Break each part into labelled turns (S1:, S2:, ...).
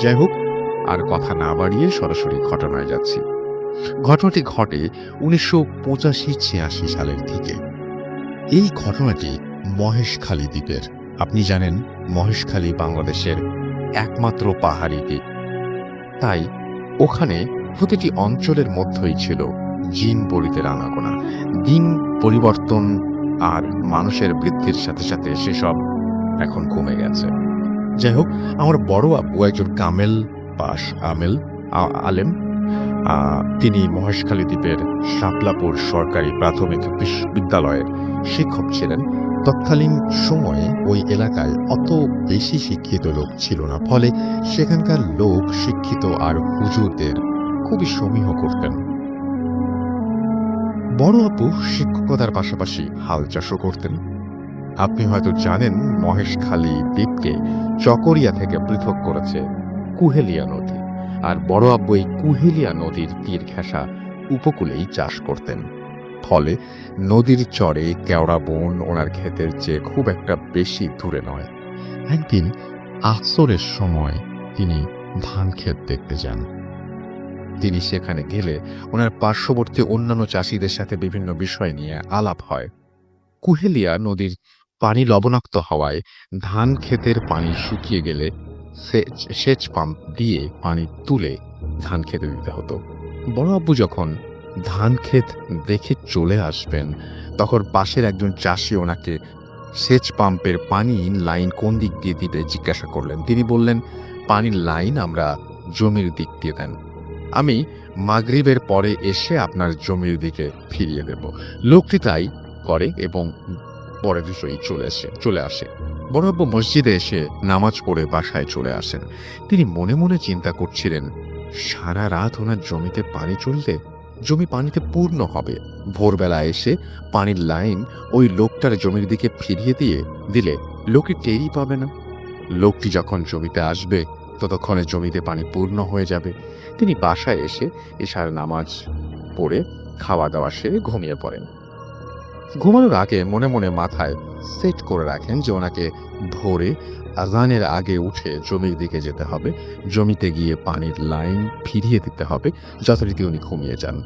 S1: যাই হোক, আর কথা না বাড়িয়ে সরাসরি ঘটনায় যাচ্ছি। ঘটনাটি ঘটে 1985-86 সালের দিকে। এই ঘটনাটি মহেশখালী দ্বীপের। আপনি জানেন মহেশখালী বাংলাদেশের একমাত্র পাহাড়ি দ্বীপ। তাই ওখানে প্রতিটি অঞ্চলের মধ্যেই ছিল জিন পরিতের আনাগোনা। দিন পরিবর্তন আর মানুষের বৃদ্ধির সাথে সাথে সেসব এখন কমে গেছে। যাই হোক, আমার বড় আব্বু একজন কামেল পাশ আলেম। তিনি মহেশখালী দ্বীপের শাপলাপুর সরকারি প্রাথমিক বিদ্যালয়ের শিক্ষক ছিলেন। তৎকালীন সময়ে ওই এলাকায় অত বেশি শিক্ষিত লোক ছিল না, ফলে সেখানকার লোক শিক্ষিত আর হুজুরদের খুবই সমীহ করতেন। বড় আব্বু শিক্ষকতার পাশাপাশি হাল চাষও করতেন। আপনি হয়তো জানেন মহেশখালী দ্বীপকে চকরিয়া থেকে পৃথক করেছে কুহেলিয়া নদী, আর বড় আব্বু এই কুহেলিয়া নদীর তীর ঘেঁষা উপকূলেই চাষ করতেন। ফলে নদীর চরে কেওড়া বন ওনার ক্ষেতের চেয়ে খুব একটা বেশি দূরে নয়। একদিন আসরের সময় তিনি ধান ক্ষেত দেখতে যান। তিনি সেখানে গেলে ওনার পার্শ্ববর্তী অন্যান্য চাষিদের সাথে বিভিন্ন বিষয় নিয়ে আলাপ হয়। কুহেলিয়া নদীর পানি লবণাক্ত হওয়ায় ধান ক্ষেতের পানি শুকিয়ে গেলে সেচ পাম্প দিয়ে পানি তুলে ধান খেতে দিতে হতো। বড় আব্বু যখন ধান ক্ষেত দেখে চলে আসবেন, তখন পাশের একজন চাষি ওনাকে সেচ পাম্পের পানি লাইন কোন দিক দিয়ে দিতে জিজ্ঞাসা করলেন। তিনি বললেন, পানির লাইন আমরা জমির দিক দিয়ে দেন, আমি মাগরিবের পরে এসে আপনার জমির দিকে ফিরিয়ে দেব। লোকটি তাই করে এবং পরের বিষয়ই চলে আসে। বড় আব্বু মসজিদে এসে নামাজ পড়ে বাসায় চলে আসেন। তিনি মনে মনে চিন্তা করছিলেন, সারা রাত ওনার জমিতে পানি চললে জমি পানিতে পূর্ণ হবে। ভোরবেলা এসে পানির লাইন ওই লোকটার জমির দিকে ফিরিয়ে দিলে লোকটি টেরই পাবে না। লোকটি যখন জমিতে আসবে ততক্ষণে জমিতে পানি পূর্ণ হয়ে যাবে। তিনি বাসায় এসে এশার নামাজ পড়ে খাওয়া দাওয়া সেরে ঘুমিয়ে পড়েন। ঘুমানোর আগে মনে মনে মাথায় সেট করে রাখেন যে ওনাকে ভোরে আজানের আগে উঠে জমির দিকে যেতে হবে, জমিতে গিয়ে পানির লাইন ফিরিয়ে দিতে হবে। যথারীতি উনি ঘুমিয়ে যান।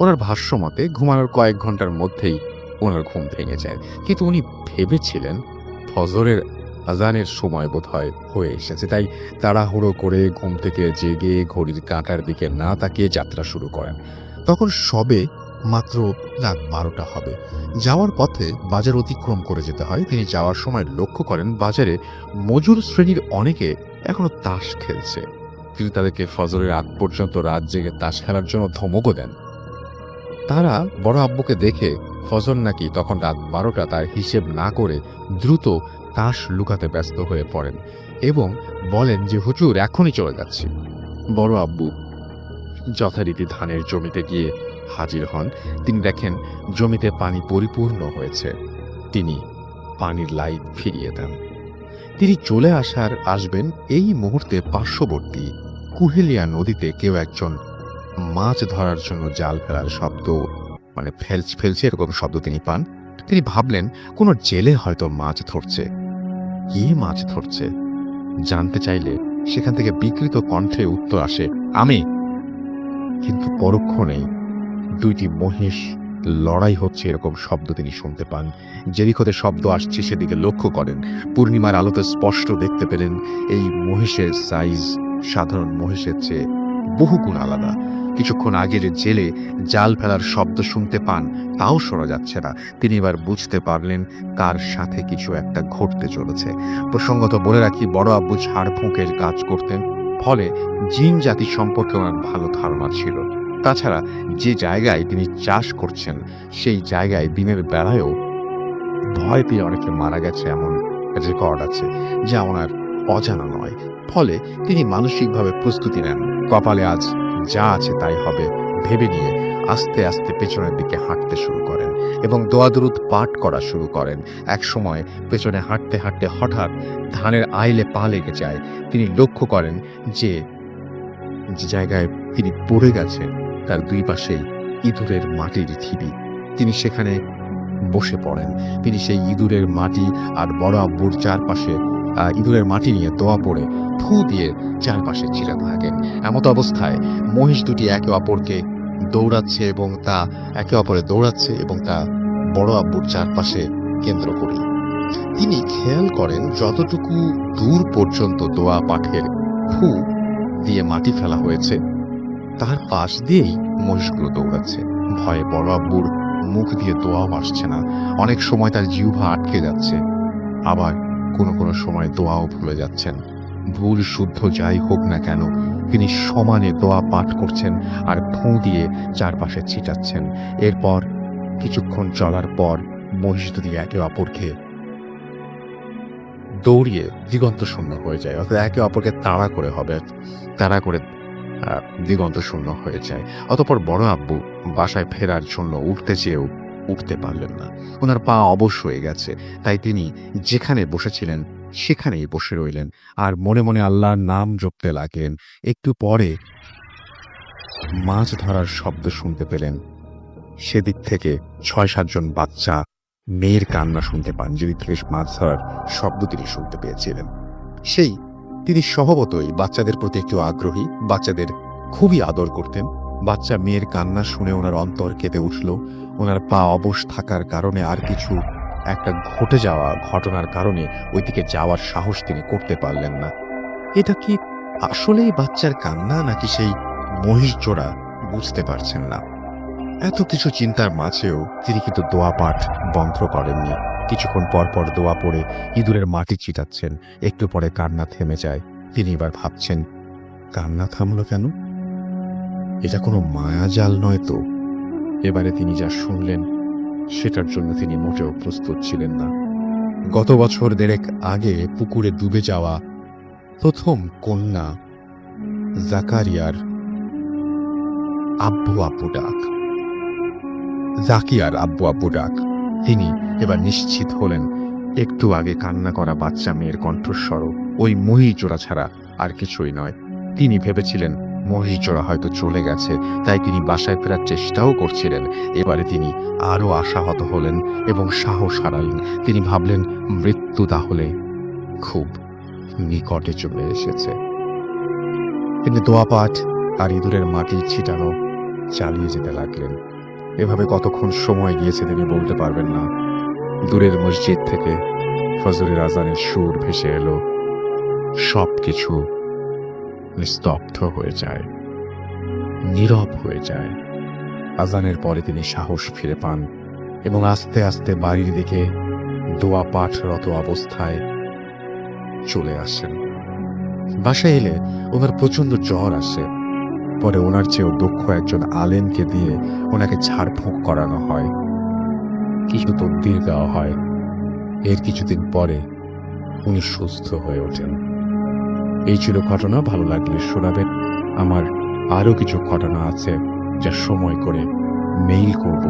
S1: ওনার ভাষ্য মতে ঘুমানোর কয়েক ঘন্টার মধ্যেই ওনার ঘুম ভেঙে যায়। কিন্তু উনি ভেবেছিলেন ফজরের আজানের সময় বোধহয় হয়ে এসেছে, তাই তাড়াহুড়ো করে ঘুম থেকে জেগে ঘড়ির কাঁটার দিকে না তাকিয়ে যাত্রা শুরু করেন। তখন সবে মাত্র রাত 12টা হবে। যাওয়ার পথে বাজার অতিক্রম করে যেতে হয়। তিনি যাওয়ার সময় লক্ষ্য করেন বাজারে মজুর শ্রেণীর অনেকে এখনো তাস খেলছে। তিনি তাদেরকে ফজরের আগ পর্যন্ত রাত জেগে তাস খেলার জন্য ধমকও দেন। তারা বড় আব্বুকে দেখে ফজর নাকি তখন রাত 12টা তার হিসেব না করে দ্রুত তাস লুকাতে ব্যস্ত হয়ে পড়েন এবং বলেন যে হুজুর এখনই চলে যাচ্ছি। বড় আব্বু যথারীতি ধানের জমিতে গিয়ে হাজির হন। তিনি দেখেন জমিতে পানি পরিপূর্ণ হয়েছে। তিনি পানির লাইন ফিরিয়ে দেন। তিনি চলে আসবেন এই মুহূর্তে পার্শ্ববর্তী কুহেলিয়া নদীতে কেউ একজন মাছ ধরার জন্য জাল ফেলার শব্দ, মানে ফেলছে এরকম শব্দ তিনি পান। তিনি ভাবলেন কোনো জেলে হয়তো মাছ ধরছে। কে মাছ ধরছে জানতে চাইলে সেখান থেকে বিকৃত কণ্ঠে উত্তর আসে, আমি। কিন্তু পরক্ষণেই দুইটি মহিষ লড়াই হচ্ছে এরকম শব্দ তিনি শুনতে পান। যেদিকে শব্দ আসছে সেদিকে লক্ষ্য করেন। পূর্ণিমার আলোতে স্পষ্ট দেখতে পেলেন এই মহিষের সাইজ সাধারণ মহিষের চেয়ে বহুগুণ আলাদা। কিছুক্ষণ আগে যে জেলে জাল ফেলার শব্দ শুনতে পান তাও শোনা যাচ্ছে না। তিনি এবার বুঝতে পারলেন কার সাথে কিছু একটা ঘটতে চলেছে। প্রসঙ্গত বলে রাখি, বড় আব্বু ঝাড় ফুঁকের কাজ করতেন, ফলে জিন জাতি সম্পর্কে ওনার ভালো ধারণা ছিল। তাছাড়া যে জায়গায় তিনি চাষ করছেন সেই জায়গায় দিনের বেলায়ও ভয় পেয়ে অনেকে মারা গেছে এমন রেকর্ড আছে, যা ওনার অজানা নয়। ফলে তিনি মানসিকভাবে প্রস্তুতি নেন, কপালে আজ যা আছে তাই হবে ভেবে নিয়ে আস্তে আস্তে পেছনের দিকে হাঁটতে শুরু করেন এবং দোয়া দরুদ পাঠ করা শুরু করেন। এক সময় পেছনে হাঁটতে হাঁটতে হঠাৎ ধানের আইলে পা লেগে যায়। তিনি লক্ষ্য করেন যে জায়গায় তিনি পড়ে গেছেন তার দুই পাশেই ইঁদুরের মাটির ঢিবি। তিনি সেখানে বসে পড়েন। তিনি সেই ইঁদুরের মাটি আর বড় আব্বুর চারপাশে ইঁদুরের মাটি নিয়ে দোয়া পড়ে ফু দিয়ে চারপাশে চিরাতে থাকেন। এমত অবস্থায় মহিষ দুটি একে অপরকে দৌড়াচ্ছে এবং তা একে অপরে দৌড়াচ্ছে এবং তা বড় আব্বুর চারপাশে কেন্দ্র করে। তিনি খেয়াল করেন যতটুকু দূর পর্যন্ত দোয়া পাঠের ফু দিয়ে মাটি ফেলা হয়েছে তার পাশ দিয়েই মহিষগুলো দৌড়াচ্ছে। ভয়ে বড় আব্বুর মুখ দিয়ে দোয়াও আসছে না। অনেক সময় তার জিহ্বা আটকে যাচ্ছে, আবার কোনো কোনো সময় দোয়াও ভুলে যাচ্ছেন। ভুল শুদ্ধ যাই হোক না কেন তিনি সমানে দোয়া পাঠ করছেন আর ফু দিয়ে চারপাশে ছিটাচ্ছেন। এরপর কিছুক্ষণ চলার পর মহিষ দুটি একে অপরকে দৌড়িয়ে দিগন্ত শূন্য হয়ে যায়, অর্থাৎ একে অপরকে তাড়া করে দিগন্ত শূন্য হয়ে যায়। অতঃপর বড় আব্বু বাসায় ফেরার জন্য উঠতে চেয়েও উঠতে পারলেন না। ওনার পা অবশ হয়ে গেছে, তাই তিনি যেখানে বসেছিলেন সেখানেই বসে রইলেন আর মনে মনে আল্লাহর নাম জপতে লাগলেন। একটু পরে মাছ ধরার শব্দ শুনতে পেলেন। সেদিক থেকে ৬-৭ জন বাচ্চা মেয়ের কান্না শুনতে পান, যেদিক থেকে মাছ ধরার শব্দ তিনি শুনতে পেয়েছিলেন। তিনি স্বভাবতই বাচ্চাদের প্রতি একটু আগ্রহী, বাচ্চাদের খুবই আদর করতেন। বাচ্চা মেয়ের কান্না শুনে ওনার অন্তর কেঁপে উঠল। ওনার পা অবশ থাকার কারণে আর কিছু একটা ঘটে যাওয়া ঘটনার কারণে ওইদিকে যাওয়ার সাহস তিনি করতে পারলেন না। এটা কি আসলেই বাচ্চার কান্না নাকি সেই মহিষ জোড়া বুঝতে পারছেন না। এত কিছু চিন্তার মাঝেও তিনি কিন্তু দোয়া পাঠ বন্ধ করেননি। কিছুক্ষণ পর পর দোয়া পড়ে ইঁদুরের মাটি চিটাচ্ছেন। একটু পরে কান্না থেমে যায়। তিনি এবার ভাবছেন, কান্না থামলো কেন? এটা কোনো মায়াজাল নয় তো? এবারে তিনি যা শুনলেন সেটার জন্য তিনি মোটেও প্রস্তুত ছিলেন না। গত বছর ১.৫ আগে পুকুরে ডুবে যাওয়া প্রথম কন্যা জাকারিয়ার জাকিয়ার আব্বু আব্বু ডাক। তিনি এবার নিশ্চিত হলেন একটু আগে কান্না করা বাচ্চা মেয়ের কণ্ঠস্বরও ওই মহিষ জোড়া ছাড়া আর কিছুই নয়। তিনি ভেবেছিলেন মহিষ জোড়া হয়তো চলে গেছে, তাই তিনি বাসায় ফেরার চেষ্টাও করছিলেন। এবারে তিনি আরো আশাহত হলেন এবং সাহস হারালেন। তিনি ভাবলেন মৃত্যু তাহলে খুব নিকটে চলে এসেছে। তিনি দোয়া পাঠ আর ইঁদুরের মাটি ছিটানো চালিয়ে যেতে লাগলেন। এভাবে কতক্ষণ সময় গিয়েছে তিনি বলতে পারবেন না। দূরের মসজিদ থেকে ফজরের আজানের সুর ভেসে এলো। সবকিছু নিস্তব্ধ হয়ে যায়, নীরব হয়ে যায়। আজানের পরে তিনি সাহস ফিরে পান এবং আস্তে আস্তে বাড়ির দিকে দোয়া পাঠরত অবস্থায় চলে আসেন। বাসায় এলে ওনার প্রচন্ড জ্বর আসে। পরে ওনার চেয়েও দক্ষ একজন আলেমকে দিয়ে ওনাকে ঝাড়ফুঁক করানো হয়, কিছু তদবির দেওয়া হয়। এর কিছুদিন পরে উনি সুস্থ হয়ে ওঠেন। এই ছিল ঘটনা। ভালো লাগলে শোনাবেন। আমার আরো কিছু ঘটনা আছে যা সময় করে মেইল করব।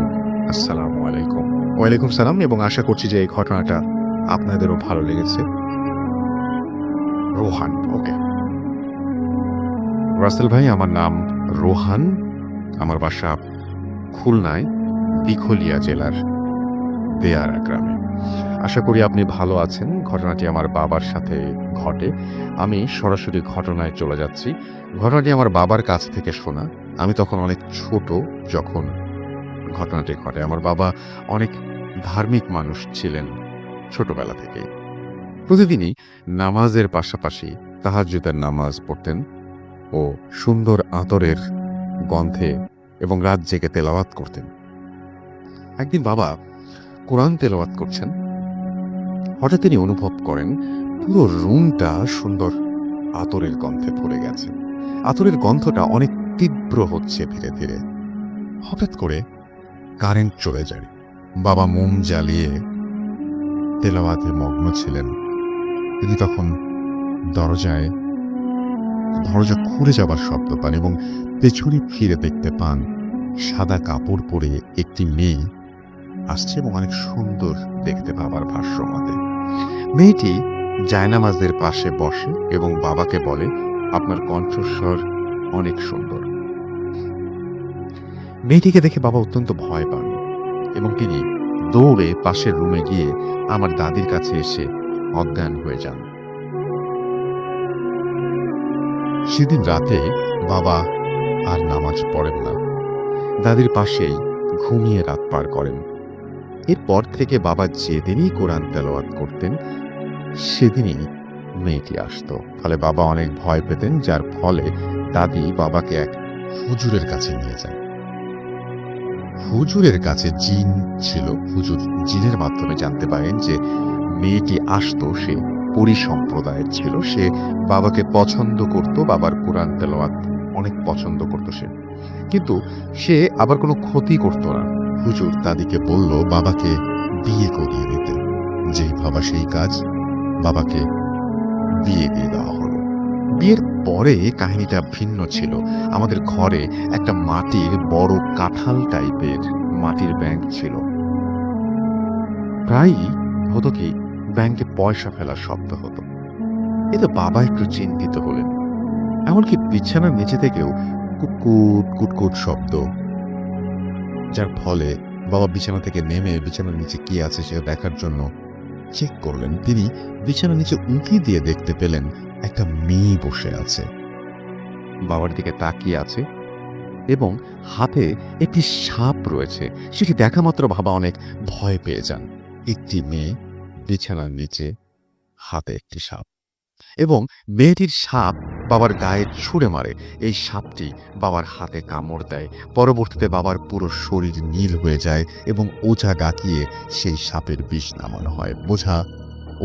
S1: আসসালামু আলাইকুম। ওয়ালাইকুম সালাম, এবং আশা করছি যে এই ঘটনাটা আপনাদেরও ভালো লেগেছে। রোহান। ওকে রাসেল ভাই, আমার নাম রোহান। আমার বাসা খুলনায় দিঘলিয়া জেলার দেয়ারা গ্রামে। আশা করি আপনি ভালো আছেন। ঘটনাটি আমার বাবার সাথে ঘটে। আমি সরাসরি ঘটনায় চলে যাচ্ছি। ঘটনাটি আমার বাবার কাছ থেকে শোনা। আমি তখন অনেক ছোট যখন ঘটনাটি ঘটে। আমার বাবা অনেক ধার্মিক মানুষ ছিলেন ছোটবেলা থেকে। প্রতিদিনই নামাজের পাশাপাশি তাহাজ্জুদের নামাজ পড়তেন ও সুন্দর আতরের গন্ধে এবং রাত জেগে তেলাওয়াত করতেন। একদিন বাবা কোরআন তেলাওয়াত করছেন। হঠাৎ তিনি অনুভব করেন পুরো রুমটা সুন্দর আতরের গন্ধে ভরে গেছে। আতরের গন্ধটা অনেক তীব্র হচ্ছে ধীরে ধীরে। হঠাৎ করে কারেন্ট চলে যায়। বাবা মোম জ্বালিয়ে তেলাওয়াতে মগ্ন ছিলেন। তিনি তখন দরজা খুলে যাবার শব্দ পান এবং পেছনে ফিরে দেখতে পান সাদা কাপড় পরে একটি মেয়ে আসছে এবং অনেক সুন্দর দেখতে বাবার ভাষ্য মতে। মেয়েটি জায়নামাজের পাশে বসে এবং বাবাকে বলে, আপনার কণ্ঠস্বর অনেক সুন্দর। মেয়েটিকে দেখে বাবা অত্যন্ত ভয় পান এবং তিনি দৌড়ে পাশের রুমে গিয়ে আমার দাদির কাছে এসে অজ্ঞান হয়ে যান। সেদিন রাতে বাবা আর নামাজ পড়েন না, দাদির পাশেই ঘুমিয়ে রাত পার করেন। এরপর থেকে বাবা যেদিনই কোরআন তেলাওয়াত করতেন সেদিনই মেয়েটি আসতো। ফলে বাবা অনেক ভয় পেতেন, যার ফলে দাদি বাবাকে এক হুজুরের কাছে নিয়ে যান। হুজুরের কাছে জিন ছিল। হুজুর জিনের মাধ্যমে জানতে পারেন যে মেয়েটি আসতো সে পরি সম্প্রদায়ের ছিল। সে বাবাকে পছন্দ করত, বাবার কোরআন তেলাওয়াত অনেক পছন্দ করত সে, কিন্তু সে আবার কোনো ক্ষতি করত না। হুজুর দাদিকে বলল বাবাকে বিয়ে করিয়ে দিতে। যেই ভাবা সেই কাজ, বাবাকে বিয়ে দিয়ে দেওয়া হলো। বিয়ের পরে কাহিনীটা ভিন্ন ছিল। আমাদের ঘরে একটা মাটির বড় কাঁঠাল টাইপের মাটির ব্যাংক ছিল। প্রায়ই হতো কি, ব্যাংকে পয়সা ফেলার শব্দ হতো। এতে বাবা একটু চিন্তিত হলেন। এমনকি বিছানার নিচে থেকেও কুটকুট কুটকুট শব্দ, যার ফলে বাবা বিছানা থেকে নেমে বিছানার নিচে কি আছে সেটা দেখার জন্য চেক করলেন। তিনি বিছানার নিচে উঁকি দিয়ে দেখতে পেলেন একটা মেয়ে বসে আছে, বাবার দিকে তাকিয়ে আছে এবং হাতে একটি সাপ রয়েছে। সেটি দেখা মাত্র বাবা অনেক ভয় পেয়ে যান। একটি মেয়ে বিছানার নিচে, হাতে একটি সাপ, এবং মেয়েটির সাপ বাবার গায়ে ছুঁড়ে মারে। এই সাপটি বাবার হাতে কামড় দেয়। পরবর্তীতে বাবার পুরো শরীর নীল হয়ে যায় এবং ওঝা ডাকিয়ে সেই সাপের বিষ নামানো হয়।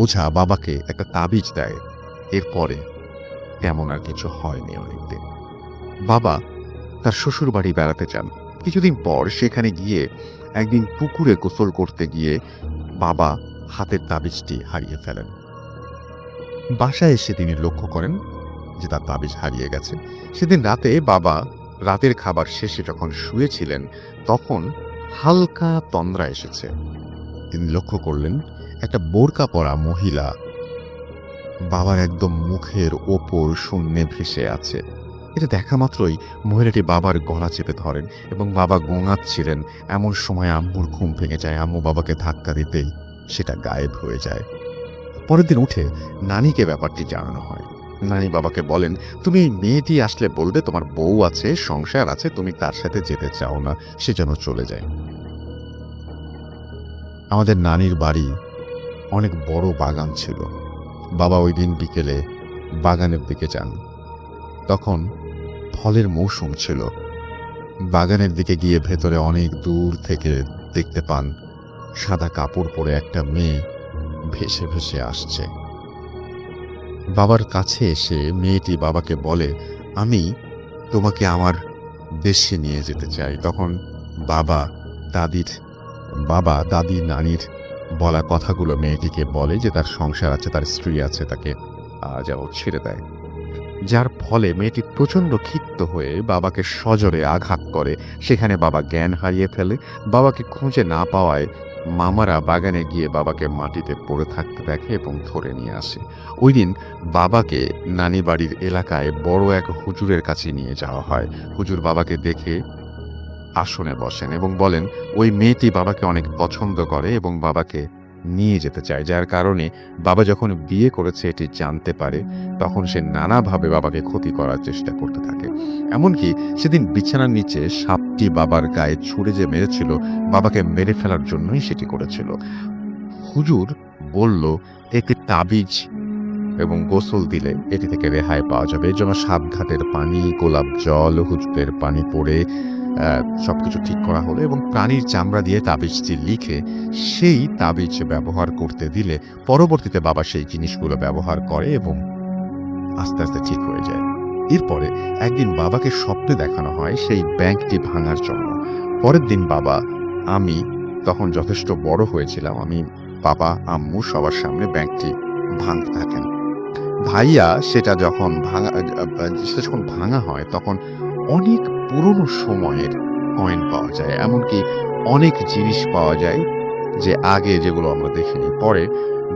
S1: ওঝা বাবাকে একটা তাবিজ দেয়। এরপরে তেমন আর কিছু হয়নি অনেকদিন। বাবা তার শ্বশুর বাড়ি বেড়াতে যান। কিছুদিন পর সেখানে গিয়ে একদিন পুকুরে গোসল করতে গিয়ে বাবা হাতের তাবিজটি হারিয়ে ফেলেন। বাসায় এসে তিনি লক্ষ্য করেন যে তার তাবিজ হারিয়ে গেছে। সেদিন রাতে বাবা রাতের খাবার শেষে যখন শুয়েছিলেন তখন হালকা তন্দ্রা এসেছে। তিনি লক্ষ্য করলেন একটা বোরকা পরা মহিলা বাবার একদম মুখের ওপর শূন্যে ভেসে আছে। এটা দেখা মাত্রই মহিলাটি বাবার গলা চেপে ধরেন এবং বাবা গোঙাচ্ছিলেন। এমন সময় আম্মুর ঘুম ভেঙে যায়। আম্মু বাবাকে ধাক্কা দিতেই সেটা গায়েব হয়ে যায়। পরের দিন উঠে নানিকে ব্যাপারটি জানানো হয়। নানি বাবাকে বলেন, তুমি এই মেয়েটি আসলে বলবে তোমার বউ আছে, সংসার আছে, তুমি তার সাথে যেতে চাও না, সে যেন চলে যায়। আমাদের নানির বাড়ি অনেক বড় বাগান ছিল। বাবা ওই দিন বিকেলে বাগানের দিকে যান। তখন ফলের মৌসুম ছিল। বাগানের দিকে গিয়ে ভেতরে অনেক দূর থেকে দেখতে পান সাদা কাপড় পরে একটা মেয়ে ভেসে ভেসে আসছে। বাবার কাছে এসে মেয়েটি বাবাকে বলে, আমি তোমাকে আমার দেশে নিয়ে যেতে চাই। তখন বাবা দাদি নানির বলা কথাগুলো মেয়েটিকে বলে যে তার সংসার আছে, তার স্ত্রী আছে, তাকে যেন ছেড়ে দেয়। যার ফলে মেয়েটি প্রচণ্ড ক্ষিপ্ত হয়ে বাবাকে সজোরে আঘাত করে। সেখানে বাবা জ্ঞান হারিয়ে ফেলে। বাবাকে খুঁজে না পাওয়ায় মামারা বাগানে গিয়ে বাবাকে মাটিতে পড়ে থাকতে দেখে এবং ধরে নিয়ে আসে। ওই দিন বাবাকে নানি বাড়ির এলাকায় বড় এক হুজুরের কাছে নিয়ে যাওয়া হয়। হুজুর বাবাকে দেখে আসনে বসেন এবং বলেন ওই মেয়েটি বাবাকে অনেক পছন্দ করে এবং বাবাকে নিয়ে যেতে চায়। যার কারণে বাবা যখন বিয়ে করেছে এটি জানতে পারে, তখন সে নানাভাবে বাবাকে ক্ষতি করার চেষ্টা করতে থাকে। এমনকি সেদিন বিছানার নিচে সাপটি বাবার গায়ে ছুঁড়ে যে মেরেছিল, বাবাকে মেরে ফেলার জন্যই সেটি করেছিল। হুজুর বলল একটি তাবিজ এবং গোসল দিলে এটি থেকে রেহাই পাওয়া যাবে। এর জন্য সাতঘাটের পানি, গোলাপ জল, হুজুরের পানি পড়ে সবকিছু ঠিক করা হলো এবং প্রাণীর চামড়া দিয়ে তাবিজটি লিখে সেই তাবিজ ব্যবহার করতে দিলে পরবর্তীতে বাবা সেই জিনিসগুলো ব্যবহার করে এবং আস্তে আস্তে ঠিক হয়ে যায়। এরপরে একদিন বাবাকে স্বপ্নে দেখানো হয় সেই ব্যাংকটি ভাঙার জন্য। পরের দিন আমি তখন যথেষ্ট বড় হয়েছিলাম, বাবা আম্মু সবার সামনে ব্যাংকটি ভাঙতে থাকেন। ভাইয়া সেটা যখন ভাঙা হয় তখন অনেক পুরনো সময়ের কয়েন পাওয়া যায়। এমনকি অনেক জিনিস পাওয়া যায় যে আগে যেগুলো আমরা দেখিনি। পরে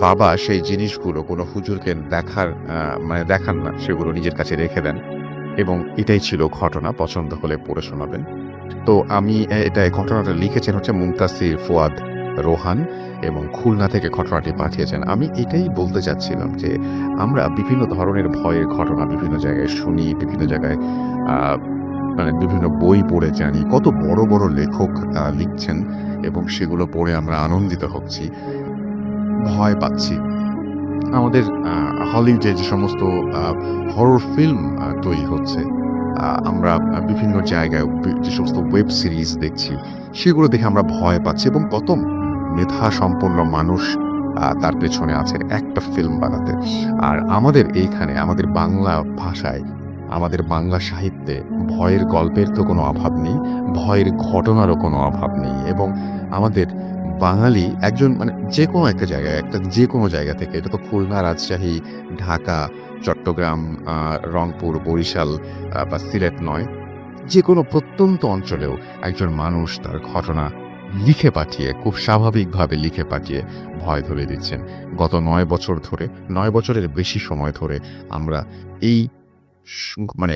S1: বাবা সেই জিনিসগুলো কোনো হুজুরকে দেখান না, সেগুলো নিজের কাছে রেখে দেন এবং এটাই ছিল ঘটনা। পছন্দ হলে পড়ে শোনাবেন। তো আমি ঘটনাটা লিখেছেন হচ্ছে মুনতাসির ফুয়াদ রোহান এবং খুলনা থেকে ঘটনাটি পাঠিয়েছেন। আমি এটাই বলতে চাচ্ছিলাম যে আমরা বিভিন্ন ধরনের ভয়ের ঘটনা বিভিন্ন জায়গায় শুনি, বিভিন্ন জায়গায় মানে বিভিন্ন বই পড়ে জানি, কত বড় বড় লেখক লিখছেন এবং সেগুলো পড়ে আমরা আনন্দিত হচ্ছি, ভয় পাচ্ছি। আমাদের হলিউডে যে সমস্ত হরর ফিল্ম তৈরি হচ্ছে, আমরা বিভিন্ন জায়গায় যে সমস্ত ওয়েব সিরিজ দেখছি, সেগুলো দেখে আমরা ভয় পাচ্ছি এবং কত মেধা সম্পন্ন মানুষ তার পেছনে আছে একটা ফিল্ম বানাতে। আর আমাদের এইখানে আমাদের বাংলা ভাষায়, আমাদের বাংলা সাহিত্যে ভয়ের গল্পের তো কোনো অভাব নেই, ভয়ের ঘটনারও কোনো অভাব নেই। এবং আমাদের বাঙালি একজন মানে যে কোনো একটা জায়গায়, যে কোনো জায়গা থেকে, এটা তো খুলনা, রাজশাহী, ঢাকা, চট্টগ্রাম, রংপুর, বরিশাল বা সিলেট নয়, যে কোনো প্রত্যন্ত অঞ্চলেও একজন মানুষ তার ঘটনা লিখে পাঠিয়ে, খুব স্বাভাবিকভাবে লিখে পাঠিয়ে ভয় ধরে দিচ্ছেন। গত 9 বছর ধরে, 9 বছরের বেশি সময় ধরে আমরা এই মানে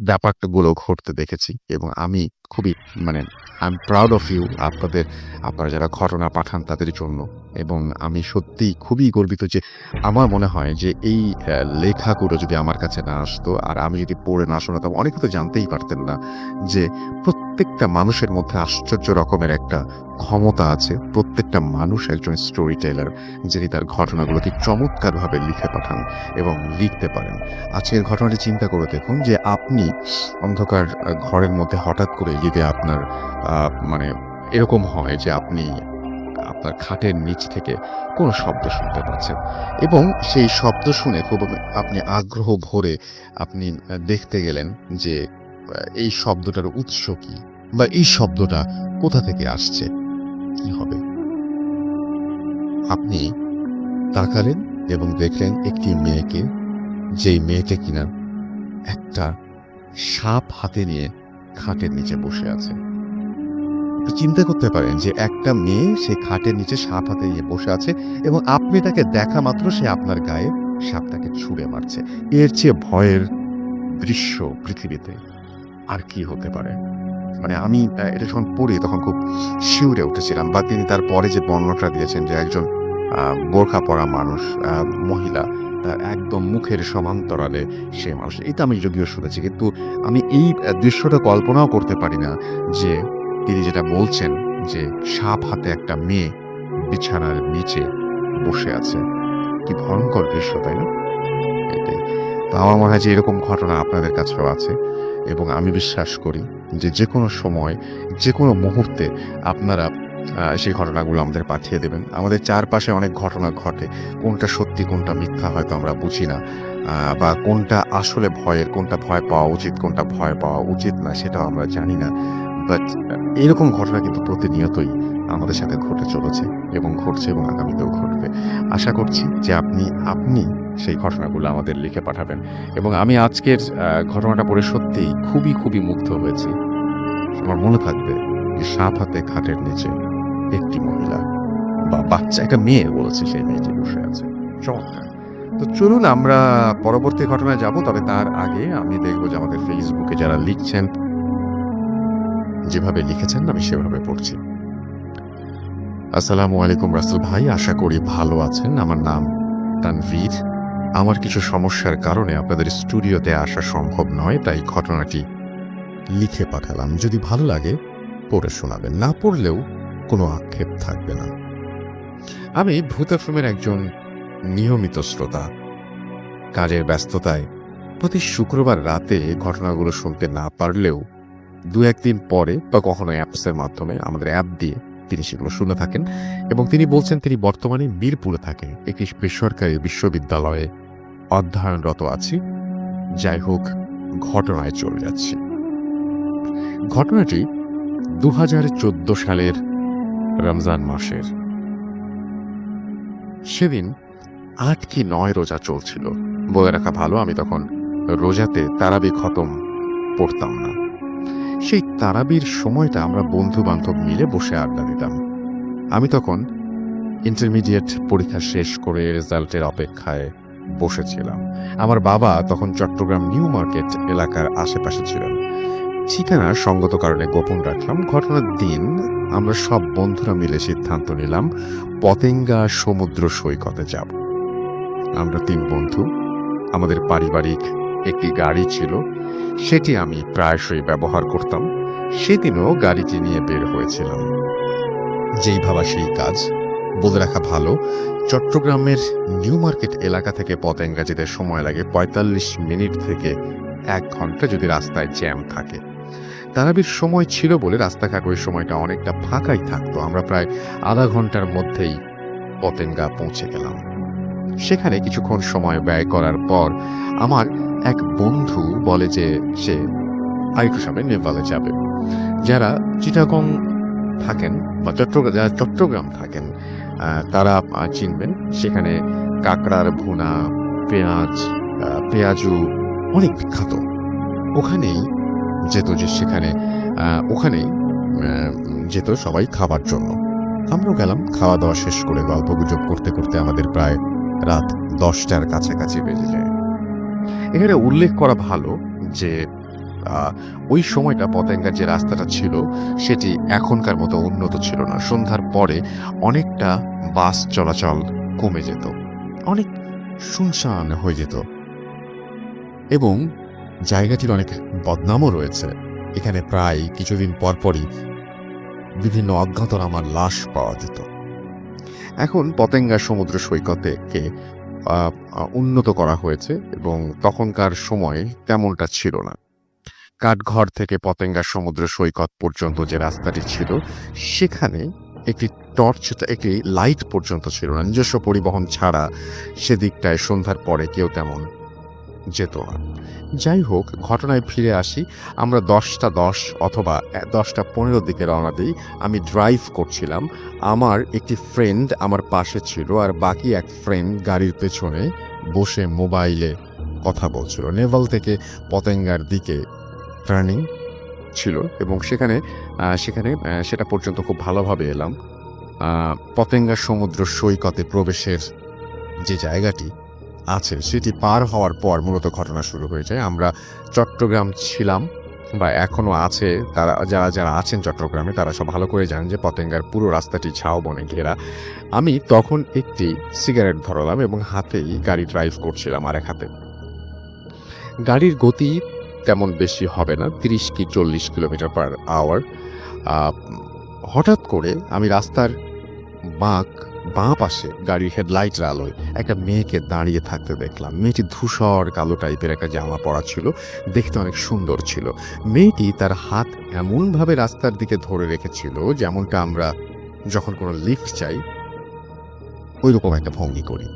S1: ব্যাপারগুলো ঘটতে দেখেছি এবং আমি খুবই মানে I am proud of you, আপনারা যারা ঘটনা পাঠান তাদের জন্য। এবং আমি সত্যিই খুবই গর্বিত যে আমার মনে হয় যে এই লেখাগুলো যদি আমার কাছে না আসতো আর আমি যদি পড়ে না শোনাতাম, অনেকে তো জানতেই পারতেন না যে প্রত্যেকটা মানুষের মধ্যে আশ্চর্য রকমের একটা ক্ষমতা আছে। প্রত্যেকটা মানুষ একজন স্টোরি টেলার, যিনি তার ঘটনাগুলোকে চমৎকারভাবে লিখে পাঠান এবং লিখতে পারেন। আজকের ঘটনাটি চিন্তা করে দেখুন যে আপনি অন্ধকার ঘরের মধ্যে হঠাৎ করে যদি আপনার মানে এরকম হয় যে আপনি আপনার খাটের নিচ থেকে কোনো শব্দ শুনতে পাচ্ছেন এবং সেই শব্দ শুনে খুব আপনি আগ্রহ ভরে আপনি দেখতে গেলেন যে এই শব্দটার উৎস কি বা এই শব্দটা কোথা থেকে আসছে, কি হবে? আপনি তাকালেন এবং দেখলেন একটি মেয়েকে, যেই মেয়েটা কিনা একটা সাপ হাতে নিয়ে খাটের নিচে বসে আছে। চিন্তা করতে পারেন যে একটা মেয়ে সে খাটের নিচে সাপ হাতে নিয়ে বসে আছে এবং আপনি তাকে দেখা মাত্র সে আপনার গায়ে সাপটাকে ছুঁড়ে মারছে। এর চেয়ে ভয়ের দৃশ্য পৃথিবীতে আর কি হতে পারে? মানে আমি এটা যখন পড়ি তখন খুব শিউরে উঠেছিলাম। বা তিনি তারপরে যে বর্ণনাটা দিয়েছেন যে একজন বোরখা পরা মানুষ, মহিলা, তার একদম মুখের সমান্তরালে সে মানুষ, এটা আমি যদিও শুনেছি, কিন্তু আমি এই দৃশ্যটা কল্পনাও করতে পারি না যে তিনি যেটা বলছেন যে সাপ হাতে একটা মেয়ে বিছানার নিচে বসে আছে। কি ভয়ঙ্কর দৃশ্য, তাই না? এটাই তো আমার মনে হয় যে এরকম ঘটনা আপনাদের কাছেও আছে এবং আমি বিশ্বাস করি যে যে কোনো সময়, যে কোনো মুহূর্তে আপনারা সেই ঘটনাগুলো আমাদের পাঠিয়ে দেবেন। আমাদের চারপাশে অনেক ঘটনা ঘটে, কোনটা সত্যি কোনটা মিথ্যা হয়তো আমরা বুঝি না, বা কোনটা আসলে ভয়ের, কোনটা ভয় পাওয়া উচিত, কোনটা ভয় পাওয়া উচিত না, সেটাও আমরা জানি না। বাট এরকম ঘটনা কিন্তু প্রতিনিয়তই আমাদের সাথে ঘটে চলেছে এবং ঘটছে এবং আগামীতেও ঘটবে। আশা করছি যে আপনি সেই ঘটনাগুলো আমাদের লিখে পাঠাবেন। এবং আমি আজকের ঘটনাটা পড়ে সত্যিই খুবই খুবই মুগ্ধ হয়েছি। আমার মনে থাকবে যে সাপ হাতে খাটের নিচে একটি মহিলা বা বাচ্চা, একটা মেয়ে বলেছে, সেই মেয়েটি বসে আছে। চমৎকার। তো চলুন আমরা পরবর্তী ঘটনায় যাব, তবে তার আগে আমি দেখবো যে আমাদের ফেসবুকে যারা লিখছেন, যেভাবে লিখেছেন আমি সেভাবে পড়ছি। আসসালামু আলাইকুম রাসেল ভাই, আশা করি ভালো আছেন। আমার নাম তানভীর। আমার কিছু সমস্যার কারণে আপনাদের স্টুডিওতে আসা সম্ভব নয়, তাই ঘটনাটি লিখে পাঠালাম। যদি ভালো লাগে পড়ে শোনাবেন, না পড়লেও কোনো আক্ষেপ থাকবে না। আমি ভূত এফএমের একজন নিয়মিত শ্রোতা। কাজের ব্যস্ততায় প্রতি শুক্রবার রাতে ঘটনাগুলো শুনতে না পারলেও 2-1 দিন পরে বা কখনো অ্যাপসের মাধ্যমে, আমাদের অ্যাপ দিয়ে তিনি সেগুলো শুনে থাকেন। এবং তিনি বলছেন তিনি বর্তমানে মিরপুরে থাকেন, একটি বেসরকারি বিশ্ববিদ্যালয়ে অধ্যয়নরত আছি। যাই হোক, ঘটনায় চলে যাচ্ছি। ঘটনাটি 2014 সালের রমজান মাসের। সেদিন 8 কি 9 রোজা চলছিল। বলে রাখা ভালো, আমি তখন রোজাতে তারাবি খতম পড়তাম না। সেই তারাবির সময়টা আমরা বন্ধু বান্ধব মিলে বসে আড্ডা দিতাম। আমি তখন ইন্টারমিডিয়েট পরীক্ষা শেষ করে রেজাল্টের অপেক্ষায় বসেছিলাম। আমার বাবা তখন চট্টগ্রাম নিউ মার্কেট এলাকার আশেপাশে ছিলেন। ঠিকানা সঙ্গত কারণে গোপন রাখলাম। ঘটনার দিন আমরা সব বন্ধুরা মিলে সিদ্ধান্ত নিলাম পতেঙ্গা সমুদ্র সৈকতে যাব। আমরা ৩ বন্ধু। আমাদের পারিবারিক একটি গাড়ি ছিল, সেটি আমি প্রায়শই ব্যবহার করতাম। সেদিনও গাড়িটি নিয়ে বের হয়েছিলাম। যেই ভাবা সেই কাজ। বলে রাখা ভালো, চট্টগ্রামের নিউ মার্কেট এলাকা থেকে পতেঙ্গা যেতে সময় লাগে ৪৫ মিনিট থেকে ১ ঘন্টা যদি রাস্তায় জ্যাম থাকে। তারাবির সময় ছিল বলে রাস্তাঘাট ওই সময়টা অনেকটা ফাঁকাই থাকতো। আমরা প্রায় আধা ঘন্টার মধ্যেই পতেঙ্গা পৌঁছে গেলাম। সেখানে কিছুক্ষণ সময় ব্যয় করার পর আমার এক বন্ধু বলে যে সে আরেকটু সামনে নেভালে যাবে। যারা চিটাগং থাকেন বা যারা চট্টগ্রাম থাকেন তারা চিনবেন। সেখানে কাঁকড়ার ভুনা, পেঁয়াজু অনেক বিখ্যাত। ওখানেই ওখানেই যেত সবাই খাবার জন্য। আমরাও গেলাম। খাওয়া দাওয়া শেষ করে গল্প গুজব করতে করতে আমাদের প্রায় রাত ১০টার কাছাকাছি বেজে যায়। এখানে উল্লেখ করা ভালো যে ওই সময়টা পতেঙ্গার যে রাস্তাটা ছিল সেটি এখনকার মতো উন্নত ছিল না। সন্ধ্যার পরে অনেকটা বাস চলাচল কমে যেত, অনেক শুনশান হয়ে যেত এবং জায়গাটির অনেক বদনামও রয়েছে। এখানে প্রায় কিছুদিন পরপরই বিভিন্ন অজ্ঞাতনামার লাশ পাওয়া যেত। এখন পতেঙ্গা সমুদ্র সৈকতকে উন্নত করা হয়েছে এবং তখনকার সময়ে তেমনটা ছিল না। কাঠঘর থেকে পতেঙ্গা সমুদ্র সৈকত পর্যন্ত যে রাস্তাটি ছিল সেখানে একটি লাইট পর্যন্ত ছিল না। নিজস্ব পরিবহন ছাড়া সেদিকটায় সন্ধ্যার পরে কেউ তেমন যেত না। যাই হোক, ঘটনায় ফিরে আসি। আমরা 10টা 10 অথবা 10টা 15 দিকে রওনা দিই। আমি ড্রাইভ করছিলাম। আমার একটি ফ্রেন্ড আমার পাশে ছিল আর বাকি এক ফ্রেন্ড গাড়ির পেছনে বসে মোবাইলে কথা বলছিল। নেভাল থেকে পতেঙ্গার দিকে টার্নিং ছিল এবং সেখানে সেটা পর্যন্ত খুব ভালোভাবে এলাম। পতেঙ্গা সমুদ্র সৈকতে প্রবেশের যে জায়গাটি আছে সেটি পার হওয়ার পর মূলত ঘটনা শুরু হয়ে যায়। আমরা চট্টগ্রাম ছিলাম বা এখনো আছে, তারা যারা আছেন চট্টগ্রামে তারা সব ভালো করে জানেন যে পতেঙ্গার পুরো রাস্তাটি ঝাউবনে ঘেরা। আমি তখন একটি সিগারেট ধরালাম এবং হাতেই গাড়ি ড্রাইভ করছিলাম আর এক হাতে। গাড়ির গতি তেমন বেশি হবে না, 30 কি 40 কিলোমিটার পার আওয়ার। হঠাৎ করে আমি রাস্তার বাঁ পাশে গাড়ির হেডলাইটের আলোয় একটা মেয়েকে দাঁড়িয়ে থাকতে দেখলাম। মেয়েটি ধূসর কালো টাইপের একটা জামা পরা ছিল, দেখতে অনেক সুন্দর ছিল। মেয়েটি তার হাত এমনভাবে রাস্তার দিকে ধরে রেখেছিল যেমনটা আমরা যখন কোনো লিফট চাই ওই রকম একটা ভঙ্গি করি।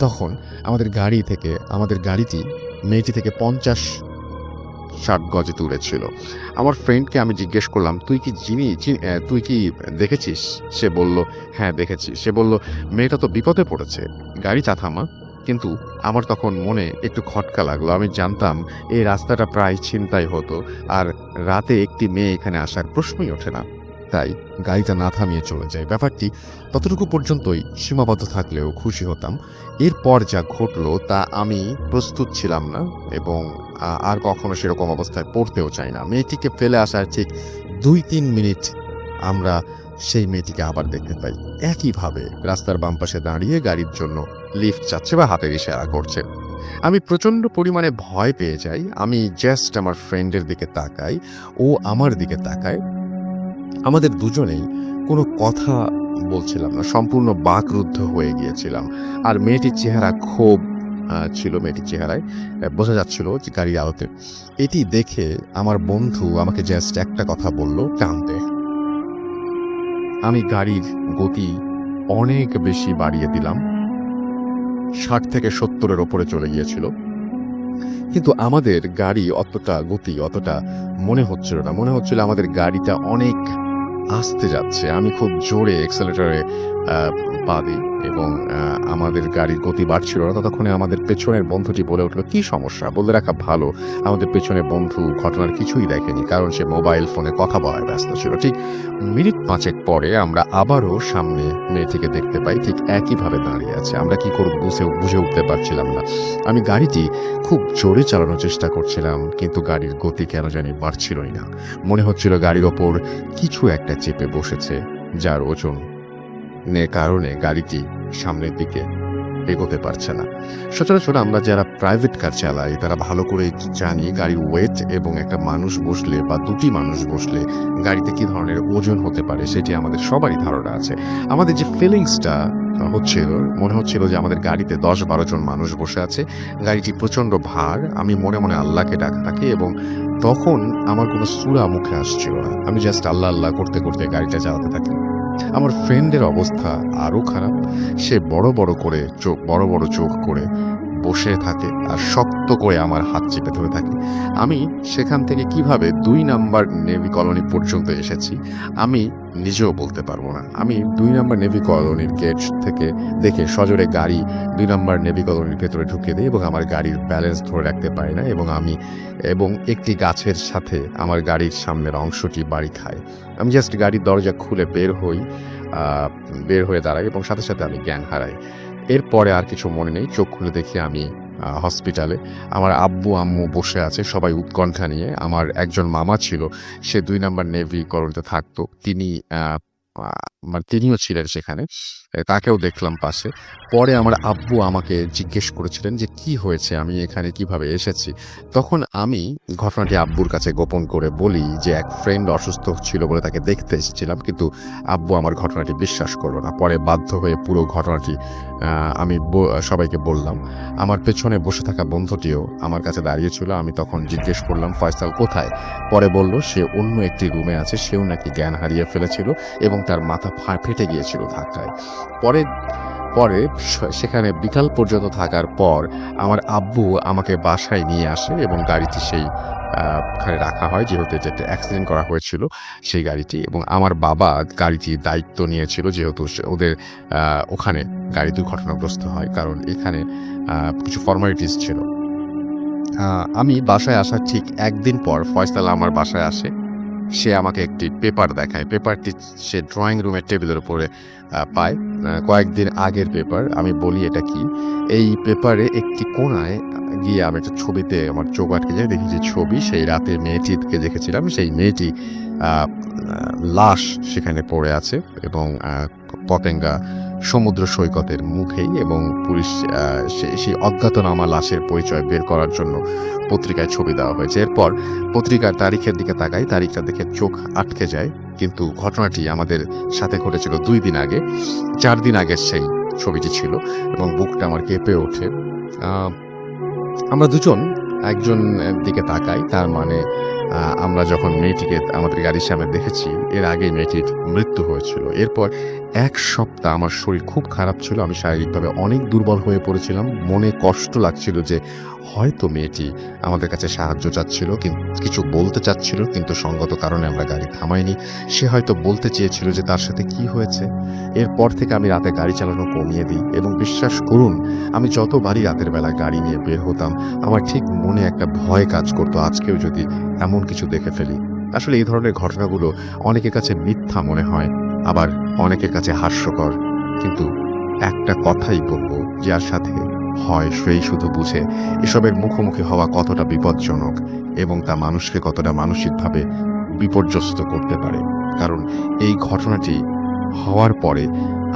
S1: তখন আমাদের গাড়িটি মেয়েটি থেকে 50-60 গজে দূরে ছিল। আমার ফ্রেন্ডকে আমি জিজ্ঞেস করলাম, তুই কি দেখেছিস? সে বলল, হ্যাঁ দেখেছি। সে বলল, মেয়েটা তো বিপদে পড়েছে, গাড়িটা থামা। কিন্তু আমার তখন মনে একটু খটকা লাগলো। আমি জানতাম এই রাস্তাটা প্রায় ছিনতাই হতো আর রাতে একটি মেয়ে এখানে আসার প্রশ্নই ওঠে না। তাই গাড়িটা না থামিয়ে চলে যায়। ব্যাপারটি ততটুকু পর্যন্তই সীমাবদ্ধ থাকলেও খুশি হতাম। এরপর যা ঘটলো তা আমি প্রস্তুত ছিলাম না এবং আর কখনো সেরকম অবস্থায় পড়তেও চাই না। মেয়েটিকে ফেলে আসার ঠিক 2-3 মিনিট আমরা সেই মেয়েটিকে আবার দেখতে পাই, একইভাবে রাস্তার বাম পাশে দাঁড়িয়ে গাড়ির জন্য লিফট চাচ্ছে বা হাতের ইশারা করছে। আমি প্রচণ্ড পরিমাণে ভয় পেয়ে যাই। আমি জাস্ট আমার ফ্রেন্ডের দিকে তাকাই, ও আমার দিকে তাকায়। আমাদের দুজনেই কোনো কথা বলছিলাম না, সম্পূর্ণ বাকরুদ্ধ হয়ে গিয়েছিলাম। আর মেয়েটির চেহারা ক্ষোভ ছিল, মেয়েটির চেহারায় বোঝা যাচ্ছিল যে গাড়ির আলোতে। এটি দেখে আমার বন্ধু আমাকে জাস্ট একটা কথা বলল, টানতে। আমি গাড়ির গতি অনেক বেশি বাড়িয়ে দিলাম, 60 থেকে 70-এর ওপরে চলে গিয়েছিল। কিন্তু আমাদের গাড়ি অতটা মনে হচ্ছিল না। মনে হচ্ছিল আমাদের গাড়িটা অনেক আস্তে যাচ্ছে। আমি খুব জোরে এক্সেলেটরে পা দিই এবং আমাদের গাড়ির গতি বাড়ছিল না। ততক্ষণে আমাদের পেছনের বন্ধুটি বলে উঠল, কি সমস্যা? বলে রাখা ভালো আমাদের পেছনের বন্ধু ঘটনার কিছুই দেখেনি, কারণ সে মোবাইল ফোনে কথা বলায় ব্যস্ত ছিল। ঠিক মিনিট 5 পরে আমরা আবারও সামনে মেয়েটিকে দেখতে পাই, ঠিক একইভাবে দাঁড়িয়ে আছে। আমরা কি করব বুঝে উঠতে পারছিলাম না। আমি গাড়িটি খুব জোরে চালানোর চেষ্টা করছিলাম, কিন্তু গাড়ির গতি কেন জানি বাড়ছিলই না। মনে হচ্ছিল গাড়ির ওপর কিছু একটা চেপে বসেছে, যার ওজন কারণে গাড়িটি সামনের দিকে এগোতে পারছে না। সচরাচর আমরা যারা প্রাইভেট কার চালাই তারা ভালো করে জানি গাড়ির ওয়েট এবং একটা মানুষ বসলে বা দুটি মানুষ বসলে গাড়িতে কি ধরনের ওজন হতে পারে সেটি আমাদের সবারই ধারণা আছে। আমাদের যে ফিলিংসটা হচ্ছিল, মনে হচ্ছিল যে আমাদের গাড়িতে 10-12 জন মানুষ বসে আছে, গাড়িটি প্রচন্ড ভার। আমি মনে মনে আল্লাহকে ডাকতে থাকি এবং তখন আমার কোনো সূরা মুখে আসছিল না। আমি জাস্ট আল্লাহ আল্লাহ করতে করতে গাড়িটা চালাতে থাকি। আমার ফ্রেন্ডের অবস্থা আরো খারাপ। সে বড় বড় চোখ করে বসে থাকে আর শক্ত করে আমার হাত চেপে ধরে থাকে। আমি সেখান থেকে কিভাবে 2 নাম্বার নেভি কলোনি পর্যন্ত এসেছি আমি নিজেও বলতে পারবো না। আমি 2 নাম্বার নেভি কলোনির গেট থেকে দেখে সজোরে গাড়ি 2 নাম্বার নেভি কলোনির ভেতরে ঢুকিয়ে দিই এবং আমার গাড়ির ব্যালেন্স ধরে রাখতে পারি না এবং একটি গাছের সাথে আমার গাড়ির সামনের অংশটি বাড়ি খায়। আমি জাস্ট গাড়ির দরজা খুলে বের হয়ে দাঁড়াই এবং সাথে সাথে আমি জ্ঞান হারাই। এরপরে আর কিছু মনে নেই। চোখ খুলে দেখি আমি হসপিটালে। আমার আব্বু আম্মু বসে আছে সবাই উৎকণ্ঠা নিয়ে। আমার একজন মামা ছিল, সে 2 নাম্বার নেভি কলোনিতে থাকতো। তিনিও ছিলেন সেখানে, তাকেও দেখলাম পাশে। পরে আমার আব্বু আমাকে জিজ্ঞেস করেছিলেন যে কি হয়েছে, আমি এখানে কিভাবে এসেছি। তখন আমি ঘটনাটি আব্বুর কাছে গোপন করে বলি যে এক ফ্রেন্ড অসুস্থ ছিল বলে তাকে দেখতে এসেছিলাম, কিন্তু আব্বু আমার ঘটনাটি বিশ্বাস করলো না। পরে বাধ্য হয়ে পুরো ঘটনাটি আমি সবাইকে বললাম। আমার পেছনে বসে থাকা বন্ধুটিও আমার কাছে দাঁড়িয়েছিল। আমি তখন জিজ্ঞেস করলাম ফয়সাল কোথায়? পরে বলল সে অন্য একটি রুমে আছে, সেও নাকি জ্ঞান হারিয়ে ফেলেছিল এবং তার মাথা ফেটে গিয়েছিল ধাক্কায়। পরে সেখানে বিকাল পর্যন্ত থাকার পর আমার আব্বু আমাকে বাসায় নিয়ে আসে এবং গাড়িটি ওখানে রাখা হয়, যেহেতু যেটা অ্যাক্সিডেন্ট করা হয়েছিল সেই গাড়িটি, এবং আমার বাবা গাড়িটির দায়িত্ব নিয়েছিল যেহেতু ওদের ওখানে গাড়ি দুর্ঘটনাগ্রস্ত হয়, কারণ এখানে কিছু ফর্মালিটিস ছিল। আমি বাসায় আসার ঠিক একদিন পর ফয়সাল আমার বাসায় আসে। সে আমাকে একটি পেপার দেখায়। পেপারটি সে ড্রয়িং রুমের টেবিলের উপরে পায়, কয়েকদিন আগের পেপার। আমি বলি এটা কি? এই পেপারে একটি কোণায় গিয়ে আমি একটা ছবিতে আমার চোখ আটকে যায়। দেখি যে ছবি, সেই রাতে মেয়েটিকে দেখেছিলাম, সেই মেয়েটি লাশ সেখানে পড়ে আছে এবং পতেঙ্গা সমুদ্র সৈকতের মুখেই, এবং পুলিশ সেই অজ্ঞাতনামা লাশের পরিচয় বের করার জন্য পত্রিকায় ছবি দেওয়া হয়েছে। এরপর পত্রিকার তারিখের দিকে তাকাই, তারিখটা দেখে চোখ আটকে যায়। কিন্তু ঘটনাটি আমাদের সাথে ঘটেছিল 2 দিন আগে, 4 দিন আগের সেই ছবিটি ছিল এবং বুকটা আমার কেঁপে ওঠে। আমরা দুজন একজন দিকে তাকাই, তার মানে আমরা যখন মেয়েটিকে আমাদের গাড়ির সামনে দেখেছি এর আগে মেয়েটির মৃত্যু হয়েছিল। এরপর 1 সপ্তাহ আমার শরীর খুব খারাপ ছিল, আমি শারীরিকভাবে অনেক দুর্বল হয়ে পড়েছিলাম। মনে কষ্ট লাগছিল যে হয়তো মেয়েটি আমাদের কাছে সাহায্য চাচ্ছিল, কিছু বলতে চাচ্ছিল, কিন্তু সঙ্গত কারণে আমরা গাড়ি থামাইনি। সে হয়তো বলতে চেয়েছিল যে তার সাথে কি হয়েছে। এরপর থেকে আমি রাতে গাড়ি চালানো কমিয়ে দিই এবং বিশ্বাস করুন আমি যতবারই রাতের বেলা গাড়ি নিয়ে বের হতাম আমার ঠিক মনে একটা ভয় কাজ করতো, আজকেও যদি এমন কিছু দেখে ফেলি। আসলে এই ধরনের ঘটনাগুলো অনেকের কাছে মিথ্যা মনে হয়, আবার অনেকের কাছে হাস্যকর, কিন্তু একটা কথাই বলবো, যার সাথে হয় সেই শুধু বুঝে এসবের মুখোমুখি হওয়া কতটা বিপজ্জনক এবং তা মানুষকে কতটা মানসিকভাবে বিপর্যস্ত করতে পারে। কারণ এই ঘটনাটি হওয়ার পরে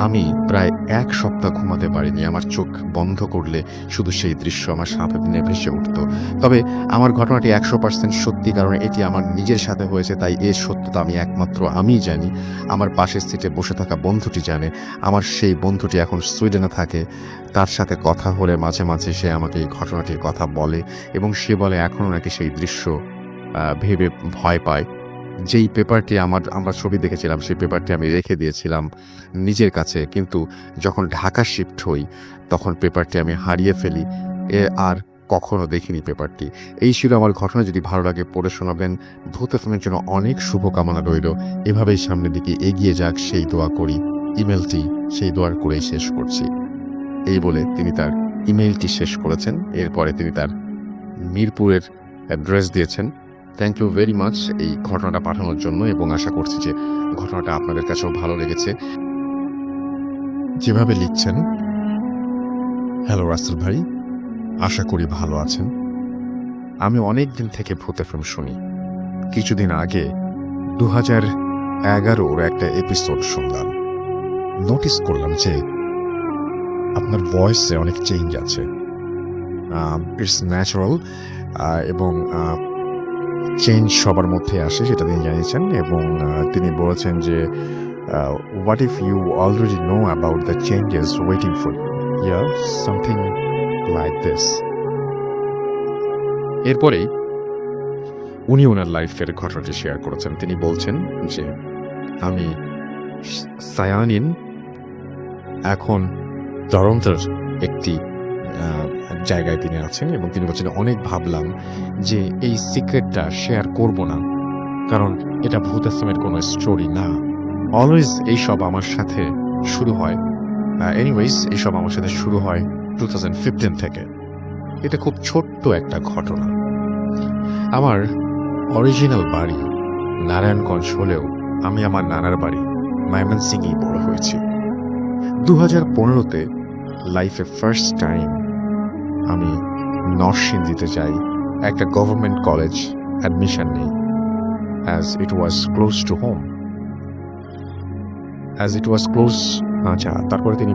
S1: আমি প্রায় 1 সপ্তাহ ঘুমাতে পারিনি। আমার চোখ বন্ধ করলে শুধু সেই দৃশ্য আমার সামনে ভেসে উঠত। তবে আমার ঘটনাটি 100% সত্যি, কারণ এটি আমার নিজের সাথে হয়েছে, তাই এর সত্যতা একমাত্র আমিই জানি। আমার পাশের সিটে বসে থাকা বন্ধুটি জানে। আমার সেই বন্ধুটি এখন সুইডেনে থাকে। তার সাথে কথা হলে মাঝে মাঝে সে আমাকে এই ঘটনাটির কথা বলে এবং সে বলে এখনও নাকি সেই দৃশ্য ভেবে ভয় পায়। যেই পেপারটি আমরা ছবি দেখেছিলাম সেই পেপারটি আমি রেখে দিয়েছিলাম নিজের কাছে, কিন্তু যখন ঢাকা শিফট হই তখন পেপারটি আমি হারিয়ে ফেলি, আর কখনো দেখিনি পেপারটি। এই ছিল আমার ঘটনা। যদি ভালো লাগে পড়ে শোনাবেন। ভূত এফএমের জন্য অনেক শুভকামনা রইল। এভাবেই সামনের দিকে এগিয়ে যাক সেই দোয়া করি। ইমেলটি সেই দোয়ার করেই শেষ করছি। এই বলে তিনি তার ইমেইলটি শেষ করেছেন। এরপরে তিনি তার মিরপুরের অ্যাড্রেস দিয়েছেন। থ্যাংক ইউ ভেরি মাচ এই ঘটনাটা পাঠানোর জন্য, এবং আশা করছি যে ঘটনাটা আপনাদের কাছেও ভালো লেগেছে। যেভাবে লিখছেন, হ্যালো রাসেল ভাই, আশা করি ভালো আছেন। আমি অনেক দিন থেকে ভূত এফএম শুনি। কিছুদিন আগে 2011-র একটা এপিসোড শুনলাম। নোটিস করলাম যে আপনার ভয়েসে অনেক চেঞ্জ আছে। ইটস ন্যাচারাল, এবং চেঞ্জ সবার মধ্যে আসে, সেটা তিনি জানিয়েছেন। এবং তিনি বলেছেন যে what if you already know about the changes waiting for you, yeah something like this. এরপরেই উনি ওনার লাইফের ঘটনাটি শেয়ার করেছেন। তিনি বলছেন যে আমি সায়ানিন এখন টরন্টোর একটি জায়গায় তিনি আছেন, এবং তিনি বলছেন অনেক ভাবলাম যে এই সিক্রেটটা শেয়ার করব না, কারণ এটা ভূত এফএমের কোনো স্টোরি না। অলওয়েজ এইসব আমার সাথে শুরু হয়, এনিওয়েজ এইসব আমার সাথে শুরু হয় 2015 থেকে। এটা খুব ছোট্ট একটা ঘটনা। আমার অরিজিনাল বাড়ি নারায়ণগঞ্জ হলেও আমি আমার নানার বাড়ি ময়মনসিংহেই বড় হয়েছি। 2015-তে লাইফে ফার্স্ট টাইম আমি নরসিংদীতে যাই, একটা গভর্নমেন্ট কলেজ অ্যাডমিশন নেই, as it was close two home, আচ্ছা। তারপরে তিনি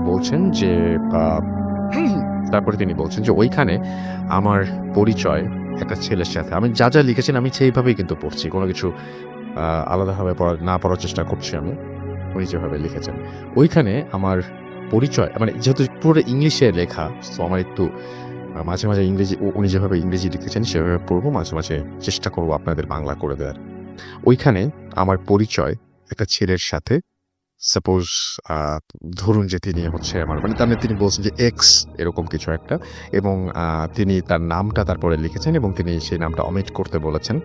S1: বলছেন যে ওইখানে আমার পরিচয় একটা ছেলের সাথে। আমি যা যা লিখেছেন আমি সেইভাবেই কিন্তু পড়ছি, কোনো কিছু আলাদাভাবে পড়ার চেষ্টা করছি আমি। উনি যেভাবে লিখেছেন ওইখানে আমার পরিচয়, মানে যেহেতু পুরো ইংলিশে লেখা, তো আমার একটু মাঝে মাঝে ইংরেজি, উনি যেভাবে ইংরেজি লিখেছেন সেভাবে পড়বো, মাঝে মাঝে চেষ্টা করবো আপনাদের বাংলা করে দেওয়ার। ওইখানে আমার পরিচয় একটা ছেলের সাথে। সাপোজ ধরুন যে তিনি হচ্ছে আমার, মানে তিনি বলছেন যে এক্স এরকম কিছু একটা, এবং তিনি তার নামটা তারপরে লিখেছেন, এবং তিনি সেই নামটা অমিট করতে বলেছেন।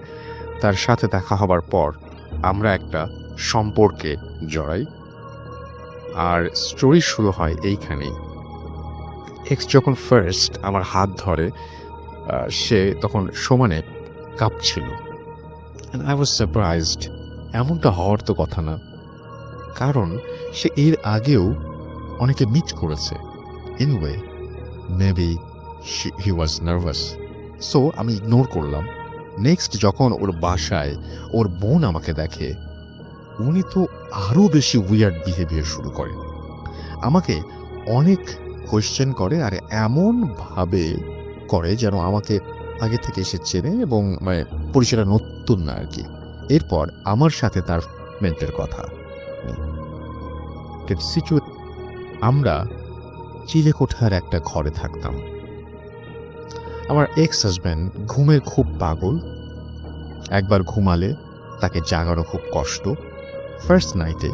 S1: তার সাথে দেখা হবার পর আমরা একটা সম্পর্কে জড়াই, আর স্টোরি শুরু হয় এইখানেই। এক্স যখন ফার্স্ট আমার হাত ধরে, সে তখন সমানে কাঁপছিল। I was surprised. এমনটা হওয়ার তো কথা না, কারণ সে এর আগেও অনেকে মিট করেছে। Anyway, maybe he was nervous, so আমি ইগনোর করলাম। নেক্সট যখন ওর বাসায় ওর বোন আমাকে দেখে, উনি তো আরও বেশি উইয়ার্ড বিহেভিয়ার শুরু করে, আমাকে অনেক কোয়েশ্চেন করে, আর এমনভাবে করে যেন আমাকে আগে থেকে এসে চেনে, এবং মানে পরিচয়টা নতুন না আর কি। এরপর আমার সাথে তার মেন্টের কথা। আমরা চিলেকোঠার একটা ঘরে থাকতাম। আমার এক্স হাজব্যান্ড ঘুমের খুব পাগল, একবার ঘুমালে তাকে জাগানো খুব কষ্ট। ফার্স্ট নাইটে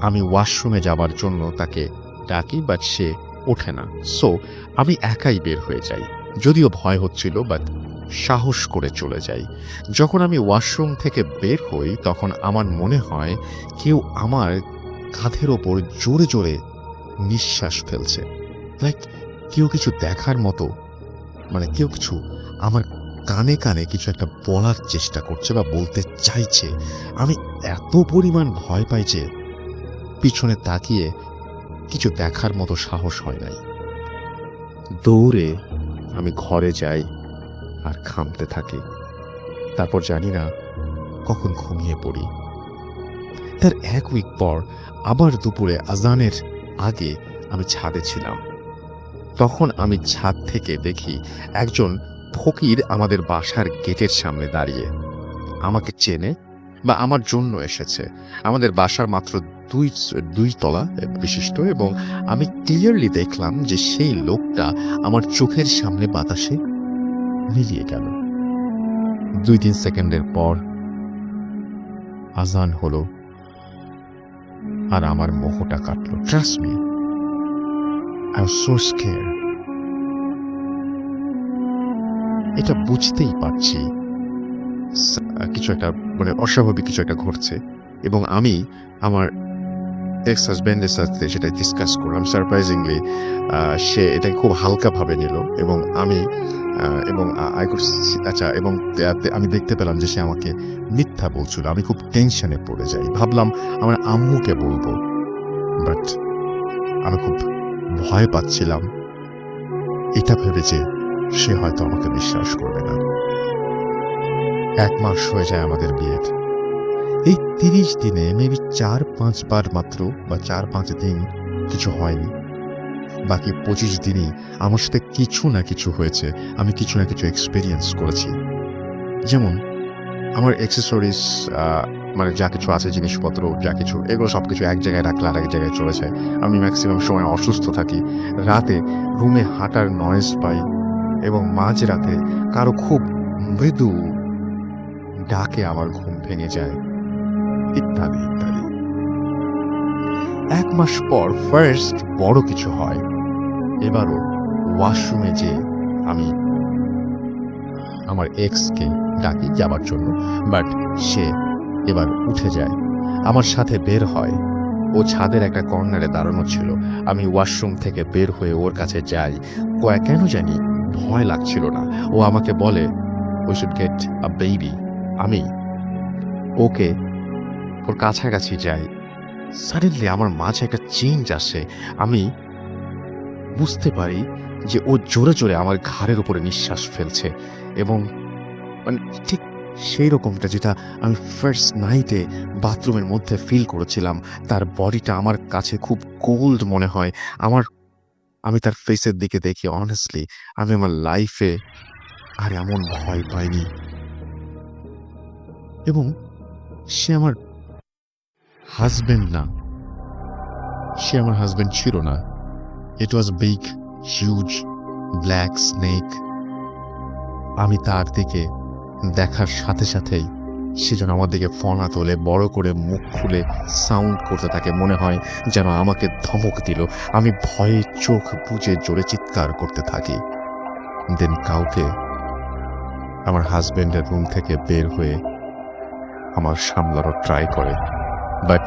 S1: আমি ওয়াশরুমে যাবার জন্য তাকে ডাকি, বাট সে ওঠে না। সো আমি একাই বের হয়ে যাই, যদিও ভয় হচ্ছিল, বাট সাহস করে চলে যাই। যখন আমি ওয়াশরুম থেকে বের হই তখন আমার মনে হয় কেউ আমার কাঁধের ওপর জোরে জোরে নিঃশ্বাস ফেলছে, লাইক কেউ কিছু দেখার মতো, মানে কেউ কিছু আমার কানে কানে কিছু একটা বলার চেষ্টা করছে বা বলতে চাইছে। আমি এত পরিমাণ ভয় পাই যে পিছনে তাকিয়ে কিছু দেখার মতো সাহস হয় নাই। দৌড়ে আমি ঘরে যাই আর ঘামতে থাকি। তারপর জানি না কখন ঘুমিয়ে পড়ি। তার এক উইক পর আবার দুপুরে আজানের আগে আমি ছাদে ছিলাম। তখন আমি ছাদ থেকে দেখি একজন ফকির আমাদের বাসার গেটের সামনে দাঁড়িয়ে। আমাকে চেনে বা আমার জন্য এসেছে। আমাদের বাসার মাত্র দুই তলা বিশিষ্ট, এবং আমি ক্লিয়ারলি দেখলাম যে সেই লোকটা আমার চোখের সামনে বাতাসে মিলিয়ে গেল। 2-3 সেকেন্ডের পর আজান হলো আর আমার মোহটা কাটলো। Trust me, I was so scared. এটা বুঝতেই পারছি কিছু একটা, মানে অস্বাভাবিক কিছু একটা ঘটছে, এবং আমি আমার এক্স হাজব্যান্ডের সাথে সেটা ডিসকাস করলাম। সারপ্রাইজিংলি সে এটাকে খুব হালকাভাবে নিল এবং আমি এবং আই কুড আচ্ছা এবং আমি দেখতে পেলাম যে সে আমাকে মিথ্যা বলছিল। আমি খুব টেনশনে পড়ে যাই। ভাবলাম আমার আম্মুকে বলবো, বাট আমি খুব ভয় পাচ্ছিলাম এটা ভেবে যে সে হয়তো আমাকে বিশ্বাস করবে না। 1 মাস হয়ে যায় আমাদের বিয়ের। এই 30 দিনে মেবি 4-5 বার মাত্র বা 4-5 দিন কিছু হয়নি। বাকি 25 দিনই আমার সাথে কিছু না কিছু হয়েছে। আমি কিছু না কিছু এক্সপেরিয়েন্স করেছি। যেমন আমার অ্যাক্সেসরিজ, মানে যা কিছু আছে, জিনিসপত্র যা কিছু, এগুলো সবকিছু এক জায়গায় রাখলে আরেক জায়গায় চলে যায়। আমি ম্যাক্সিমাম সময় অসুস্থ থাকি। রাতে রুমে হাঁটার নয়েজ পাই এবং মাঝরাতে কারো খুব মৃদু ডাকে আমার ঘুম ভেঙে যায়, ইত্যাদি ইত্যাদি। 1 মাস পর ফার্স্ট বড় কিছু হয়। এবারও ওয়াশরুমে যে আমি আমার এক্সকে ডাকি যাবার জন্য, বাট সে এবার উঠে যায়, আমার সাথে বের হয়। ও ছাদের একটা কর্নারে দাঁড়ানো ছিল। আমি ওয়াশরুম থেকে বের হয়ে ওর কাছে যাই। কেন জানি ভয় লাগছিল না। ও আমাকে বলে we should get a baby. আমি ওকে ওর কাছাকাছি যাই। সাডেনলি আমার মাঝে একটা চেঞ্জ আসে। আমি বুঝতে পারি যে ও জোরে জোরে আমার ঘাড়ের উপরে নিঃশ্বাস ফেলছে এবং মানে ঠিক সেই রকমটা যেটা আমি ফার্স্ট নাইটে বাথরুমের মধ্যে ফিল করেছিলাম। তার বডিটা আমার কাছে খুব কোল্ড মনে হয়। আমি তার ফেসের দিকে দেখি, অনেস্টলি আমি আমার লাইফে আর এমন ভয় পাইনি। এবং সে আমার হাজবেন্ড না, সে আমার হাজবেন্ড ছিল না। ইট ওয়াজ বিগ হিউজ ব্ল্যাক স্নেক। আমি তার দিকে দেখার সাথে সাথেই সে যেন আমার দিকে ফনা তোলে, বড় করে মুখ খুলে সাউন্ড করতে থাকে, মনে হয় যেন আমাকে ধমক দিল। আমি ভয়ে চোখ বুজে জোরে চিৎকার করতে থাকি। দেন কাউকে আমার হাজবেন্ডের রুম থেকে বের হয়ে আমার সামলানোর ট্রাই করে, বাট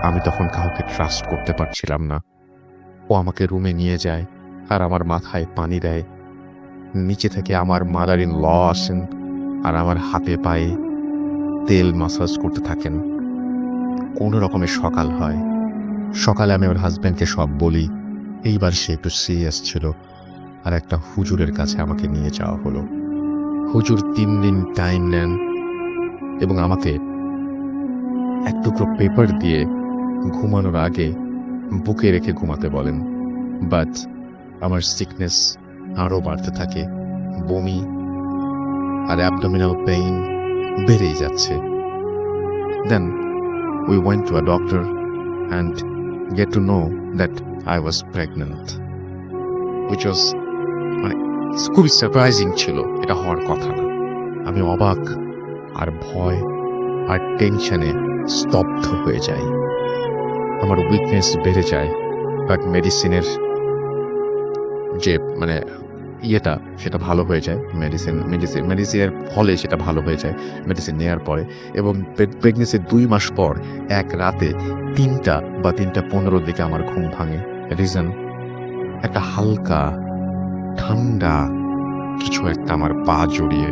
S1: আমি তখন কাউকে ট্রাস্ট করতে পারছিলাম না। ও আমাকে রুমে নিয়ে যায় আর আমার মাথায় পানি দেয়। নিচে থেকে আমার মাদার ইন ল আসেন আর আমার হাতে পায়ে তেল মাসাজ করতে থাকেন। কোনো রকমের সকাল হয়। সকালে আমি আমার হাজব্যান্ডকে সব বলি। এইবার সে একটু সিরিয়াস ছিল আর একটা হুজুরের কাছে আমাকে নিয়ে যাওয়া হলো। হুজুর 3 দিন টাইম নেন এবং আমাকে এক টুকরো পেপার দিয়ে ঘুমানোর আগে বুকে রেখে ঘুমাতে বলেন। বাট আমার সিকনেস আরও বাড়তে থাকে। বমি আর অ্যাবডোমিনাল পেইন বেড়েই যাচ্ছে। Then we went to a doctor and get to know that I was pregnant, which was মানে খুবই সারপ্রাইজিং ছিল। এটা হওয়ার কথা না। আমি অবাক আর ভয় আর টেনশনে স্তব্ধ হয়ে যাই। আমার উইকনেস বেড়ে যায়, বাট মেডিসিনের যে মানে ইয়েটা সেটা ভালো হয়ে যায়। মেডিসিনের ফলে সেটা ভালো হয়ে যায় মেডিসিন নেওয়ার পরে। এবং প্রেগনেন্সির 2 মাস পর এক রাতে 3টা বা 3:15 দিকে আমার ঘুম ভাঙে। রিজন, একটা হালকা ঠান্ডা কিছু একটা আমার পা জড়িয়ে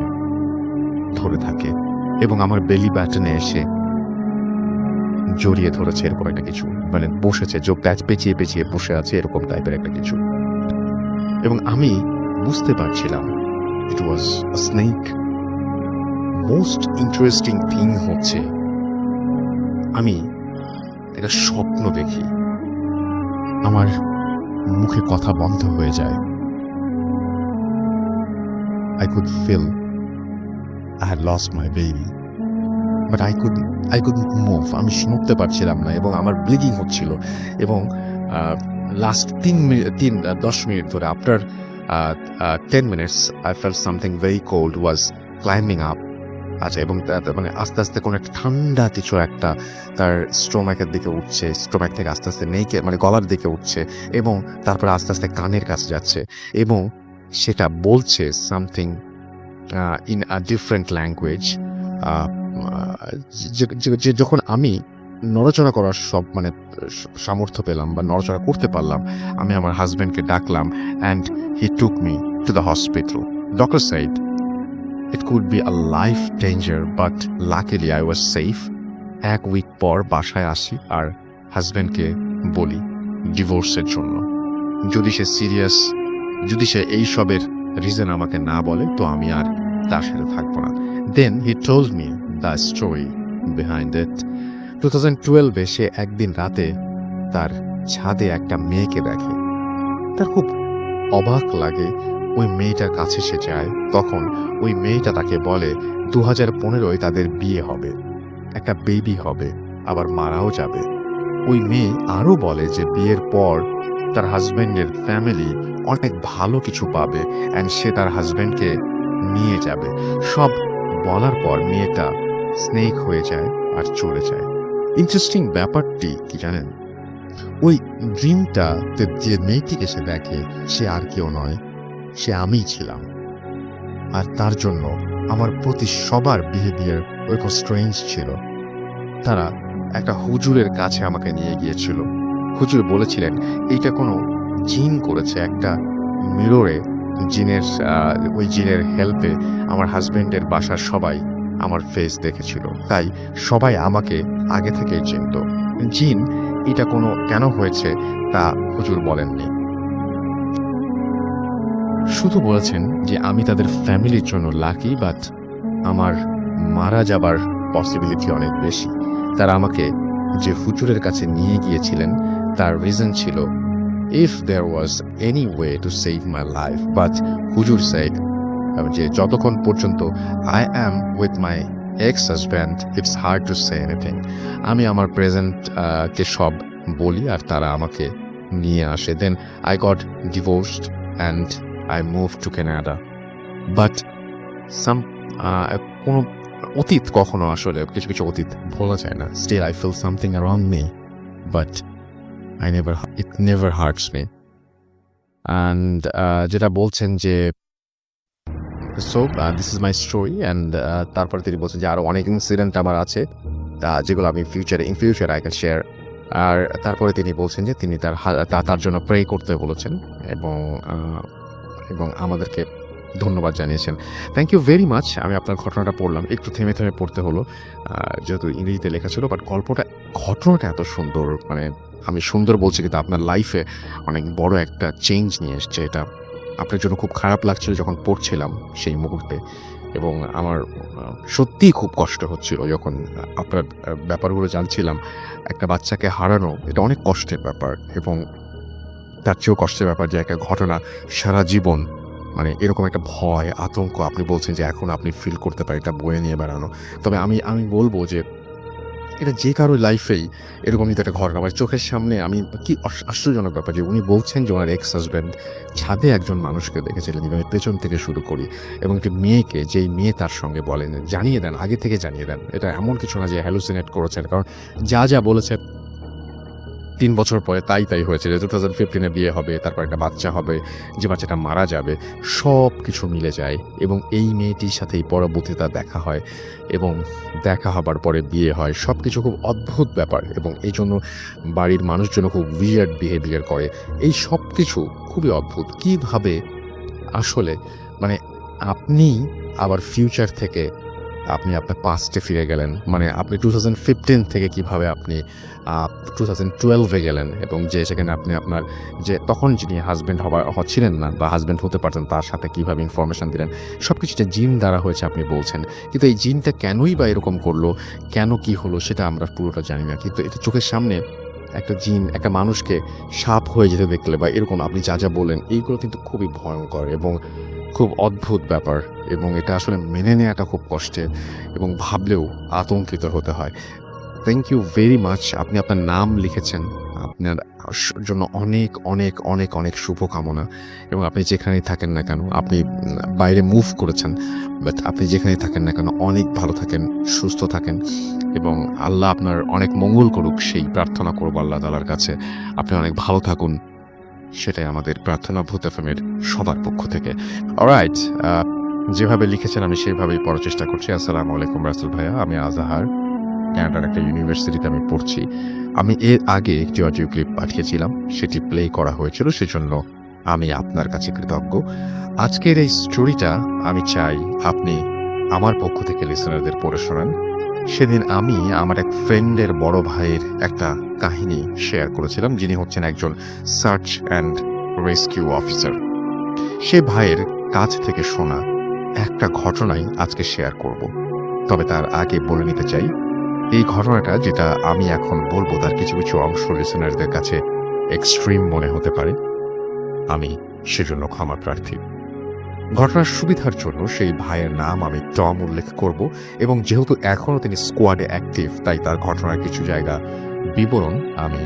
S1: ধরে থাকে এবং আমার বেলি ব্যাটনে এসে জড়িয়ে ধরেছে এরকম একটা কিছু, মানে বসেছে, পেঁচিয়ে পেঁচিয়ে বসে আছে এরকম টাইপের একটা কিছু। এবং আমি বুঝতে পারছিলাম it was a snake. Most interesting thing হচ্ছে আমি একটা স্বপ্ন দেখি। আমার মুখে কথা বন্ধ হয়ে যায়। I could feel I had lost my baby, but I couldn't move. আমি নড়তে পারছিলাম না এবং আমার ব্লিডিং হচ্ছিল। এবং লাস্ট 10 মিনিট ধরে, after 10 minutes I felt something very cold was climbing up. আচ্ছা, এবং মানে আস্তে আস্তে কোনো একটা ঠান্ডা কিছু একটা তার স্টোমাকের দিকে উঠছে, স্টোমাক থেকে আস্তে আস্তে নেইকে মানে গলার দিকে উঠছে এবং তারপরে আস্তে আস্তে কানের কাছে যাচ্ছে এবং সেটা বলছে something in a different language. যখন আমি নড়াচড়া করার সব মানে সামর্থ্য পেলাম বা নড়াচড়া করতে পারলাম, আমি আমার হাজব্যান্ডকে ডাকলাম and he took me to the hospital. Doctor said it could be a life danger but luckily I was safe। 1 week পর বাসায় আসি আর হাজব্যান্ডকে বলি ডিভোর্সের জন্য। যদি সে সিরিয়াস, যদি সে এই সবের রিজন আমাকে না বলে তো আমি আর তার সাথে থাকবো না। Then he told me the story behind it. 2012-এ সে একদিন রাতে তার ছাদে একটা মেয়েকে দেখে। তার খুব অবাক লাগে। ওই মেয়েটার কাছে সে যায়, তখন ওই মেয়েটা তাকে বলে 2015-য় তাদের বিয়ে হবে, একটা বেবি হবে, আবার মারাও যাবে। ওই মেয়ে আরও বলে যে বিয়ের পর তার হাজব্যান্ডের ফ্যামিলি অনেক ভালো কিছু পাবে অ্যান্ড সে তার হাজব্যান্ডকে নিয়ে যাবে। সব বলার পর মেয়েটা স্নেক হয়ে যায় আর চলে যায়। ইন্টারেস্টিং ব্যাপারটি কি জানেন, ওই ড্রিমটা যে মেয়েটিকে সে দেখে সে আর কেউ নয়, সে আমিই ছিলাম। আর তার জন্য আমার প্রতি সবার বিহেভিয়ার ওরকম স্ট্রেঞ্জ ছিল। তারা একটা হুজুরের কাছে আমাকে নিয়ে গিয়েছিল। হুজুর বলেছিলেন এইটা কোনো জিন করেছে, একটা মিররে ওই জিনের হেল্পে আমার হাজবেন্ডের বাসার সবাই আমার ফেস দেখেছিল, তাই সবাই আমাকে আগে থেকেই চিনত। জিন এটা কোনো কেন হয়েছে তা হুজুর বলেননি, শুধু বলেছেন যে আমি তাদের ফ্যামিলির জন্য লাকি, বাট আমার মারা যাবার পসিবিলিটি অনেক বেশি। তারা আমাকে যে হুজুরের কাছে নিয়ে গিয়েছিলেন তার রিজন ছিল if there was any way to save my life, but হুজুর said যে যতক্ষণ পর্যন্ত I am with my ex-husband it's hard to say anything। আমি আমার প্রেজেন্ট কে সব বলি আর তারা আমাকে নিয়ে আসে। দেন I got divorced and I moved to Canada, but কোনো অতীত কখনো আসলে কিছু কিছু অতীত ভোলা যায় না। Still I feel something around me, but it never hurts me। And যেটা বলছেন যে so this is my story, and তারপরে তিনি বলছেন যে আরো অনেক ইনসিডেন্ট আমার আছে যেগুলো আমি in future I can share। আর তারপরে তিনি বলছেন যে তিনি তার জন্য প্রে করতে বলেছেন এবং আমাদেরকে ধন্যবাদ জানিয়েছেন। Thank you very much. আমি আপনার ঘটনাটা পড়লাম, একটু থেমে থেমে পড়তে হলো যেহেতু ইংরেজিতে লেখা ছিল, বাট ঘটনাটা এত সুন্দর, মানে আমি সুন্দর বলছি কিন্তু আপনার লাইফে অনেক বড় একটা চেঞ্জ নিয়ে এসছে। এটা আপনার জন্য খুব খারাপ লাগছিল যখন পড়ছিলাম সেই মুহূর্তে, এবং আমার সত্যিই খুব কষ্ট হচ্ছিল যখন আপনার ব্যাপারগুলো জানছিলাম। একটা বাচ্চাকে হারানো এটা অনেক কষ্টের ব্যাপার, এবং তার চেয়েও কষ্টের ব্যাপার যে একটা ঘটনা সারা জীবন মানে এরকম একটা ভয় আতঙ্ক আপনি বলছেন যে এখন আপনি ফিল করতে পারেন এটা বয়ে নিয়ে বেড়ানো। তবে আমি বলবো যে এটা যে কারো লাইফেই এরকম যদি একটা ঘটনা আমার চোখের সামনে, আমি কি আশ্চর্যজনক ব্যাপার যে উনি বলছেন যে ওনার এক্স হাজব্যান্ড ছাদে একজন মানুষকে দেখেছিলেন, আমি পেছন থেকে শুরু করি, এবং একটি মেয়েকে, যেই মেয়ে তার সঙ্গে বলেন জানিয়ে দেন, আগে থেকে জানিয়ে দেন। এটা এমন কিছু না যে হ্যালুসিনেট করেছেন, কারণ যা বলেছে 3 বছর পরে তাই হয়েছে যে 2015-এ বিয়ে হবে, তারপর একটা বাচ্চা হবে, যে বাচ্চাটা মারা যাবে, সব কিছু মিলে যায়। এবং এই মেয়েটির সাথেই পরবর্তীতে তার দেখা হয়, এবং দেখা হবার পরে বিয়ে হয়। সব কিছু খুব অদ্ভুত ব্যাপার, এবং এই জন্য বাড়ির মানুষজন খুব উইয়ার্ড বিহেভিয়ার করে। এই সব কিছু খুবই অদ্ভুত। কিভাবে আসলে মানে আপনি আবার ফিউচার থেকে আপনি আপনার পাস্টে ফিরে গেলেন, মানে আপনি 2015 থেকে কিভাবে আপনি 2012-এ গেলেন, এবং যে সেখানে আপনি আপনার যে তখন যিনি হাজব্যান্ড হচ্ছিলেন না বা হাজব্যান্ড হতে পারতেন তার সাথে কিভাবে ইনফরমেশন দিলেন, সব কিছুটা জিন দ্বারা হয়েছে আপনি বলছেন। কিন্তু এই জিনটা কেনই বা এরকম করলো, কেন কি হলো সেটা আমরা পুরোটা জানি না। কিন্তু এটা চোখের সামনে একটা জিন একটা মানুষকে সাপ হয়ে যেতে দেখলে বা এরকম আপনি যা বলেন, এইগুলো কিন্তু খুবই ভয়ঙ্কর এবং খুব অদ্ভুত ব্যাপার, এবং এটা আসলে মেনে নেওয়াটা খুব কষ্টের, এবং ভাবলেও আতঙ্কিত হতে হয়। Thank you very much. আপনি আপনার নাম লিখেছেন, আপনার জন্য অনেক অনেক অনেক অনেক শুভকামনা। এবং আপনি যেখানেই থাকেন না কেন, আপনি বাইরে মুভ করেছেন, বাট আপনি যেখানেই থাকেন না কেন অনেক ভালো থাকেন, সুস্থ থাকেন, এবং আল্লাহ আপনার অনেক মঙ্গল করুক, সেই প্রার্থনা করবো আল্লাহ তাআলার কাছে। আপনি অনেক ভালো থাকুন, সেটাই আমাদের প্রার্থনা ভূত এফএমের সবার পক্ষ থেকে। অলরাইট, যেভাবে লিখেছেন আমি সেইভাবেই পড়ার চেষ্টা করছি। আসসালামু আলাইকুম রাসেল ভাইয়া, আমি আজাহার। কানাডার একটা ইউনিভার্সিটিতে আমি পড়ছি। আমি এর আগে একটি অডিও ক্লিপ পাঠিয়েছিলাম, সেটি প্লে করা হয়েছিল, সেজন্য আমি আপনার কাছে কৃতজ্ঞ। আজকের এই স্টোরিটা আমি চাই আপনি আমার পক্ষ থেকে লিসেনারদের পড়ে শোনান। সেদিন আমি আমার এক ফ্রেন্ডের বড় ভাইয়ের একটা কাহিনী শেয়ার করেছিলাম, যিনি হচ্ছেন একজন সার্চ অ্যান্ড রেস্কিউ অফিসার। সে ভাইয়ের কাছ থেকে শোনা একটা ঘটনাই আজকে শেয়ার করব। তবে তার আগে বলে নিতে চাই, এই ঘটনাটা যেটা আমি এখন বলবো তার কিছু কিছু অংশ লিসেনারদের কাছে এক্সট্রিম মনে হতে পারে। আমি সেজন্য ক্ষমা প্রার্থী। ঘটনার সুবিধার জন্য সেই ভাইয়ের নাম আমি টম উল্লেখ করব, এবং যেহেতু এখনও তিনি স্কোয়াডে অ্যাক্টিভ, তাই তার ঘটনার কিছু জায়গা বিবরণ আমি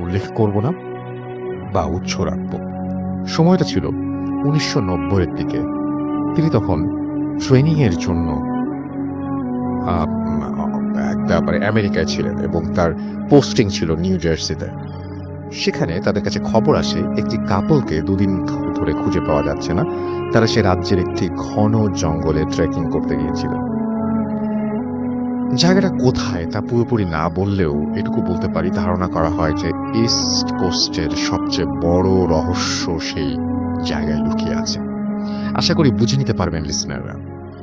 S1: উল্লেখ করব না বা উৎস রাখব। সময়টা ছিল 1990-এর দিকে। তিনি তখন ট্রেনিংয়ের জন্য আমেরিকায় ছিলেন এবং তার পোস্টিং ছিল নিউ জার্সিতে। সেখানে তাদের কাছে খবর আসে একটি কাপলকে দুদিন ধরে খুঁজে পাওয়া যাচ্ছে না। তারা সে রাজ্যের একটি ঘন জঙ্গলে ট্রেকিং করতে গিয়েছিল। জায়গাটা কোথায় তা পুরোপুরি না বললেও এটুকু বলতে পারি, ধারণা করা হয় যে ইস্ট কোস্টের সবচেয়ে বড় রহস্য সেই জায়গায় লুকিয়ে আছে। আশা করি বুঝে নিতে পারবেন লিসনাররা।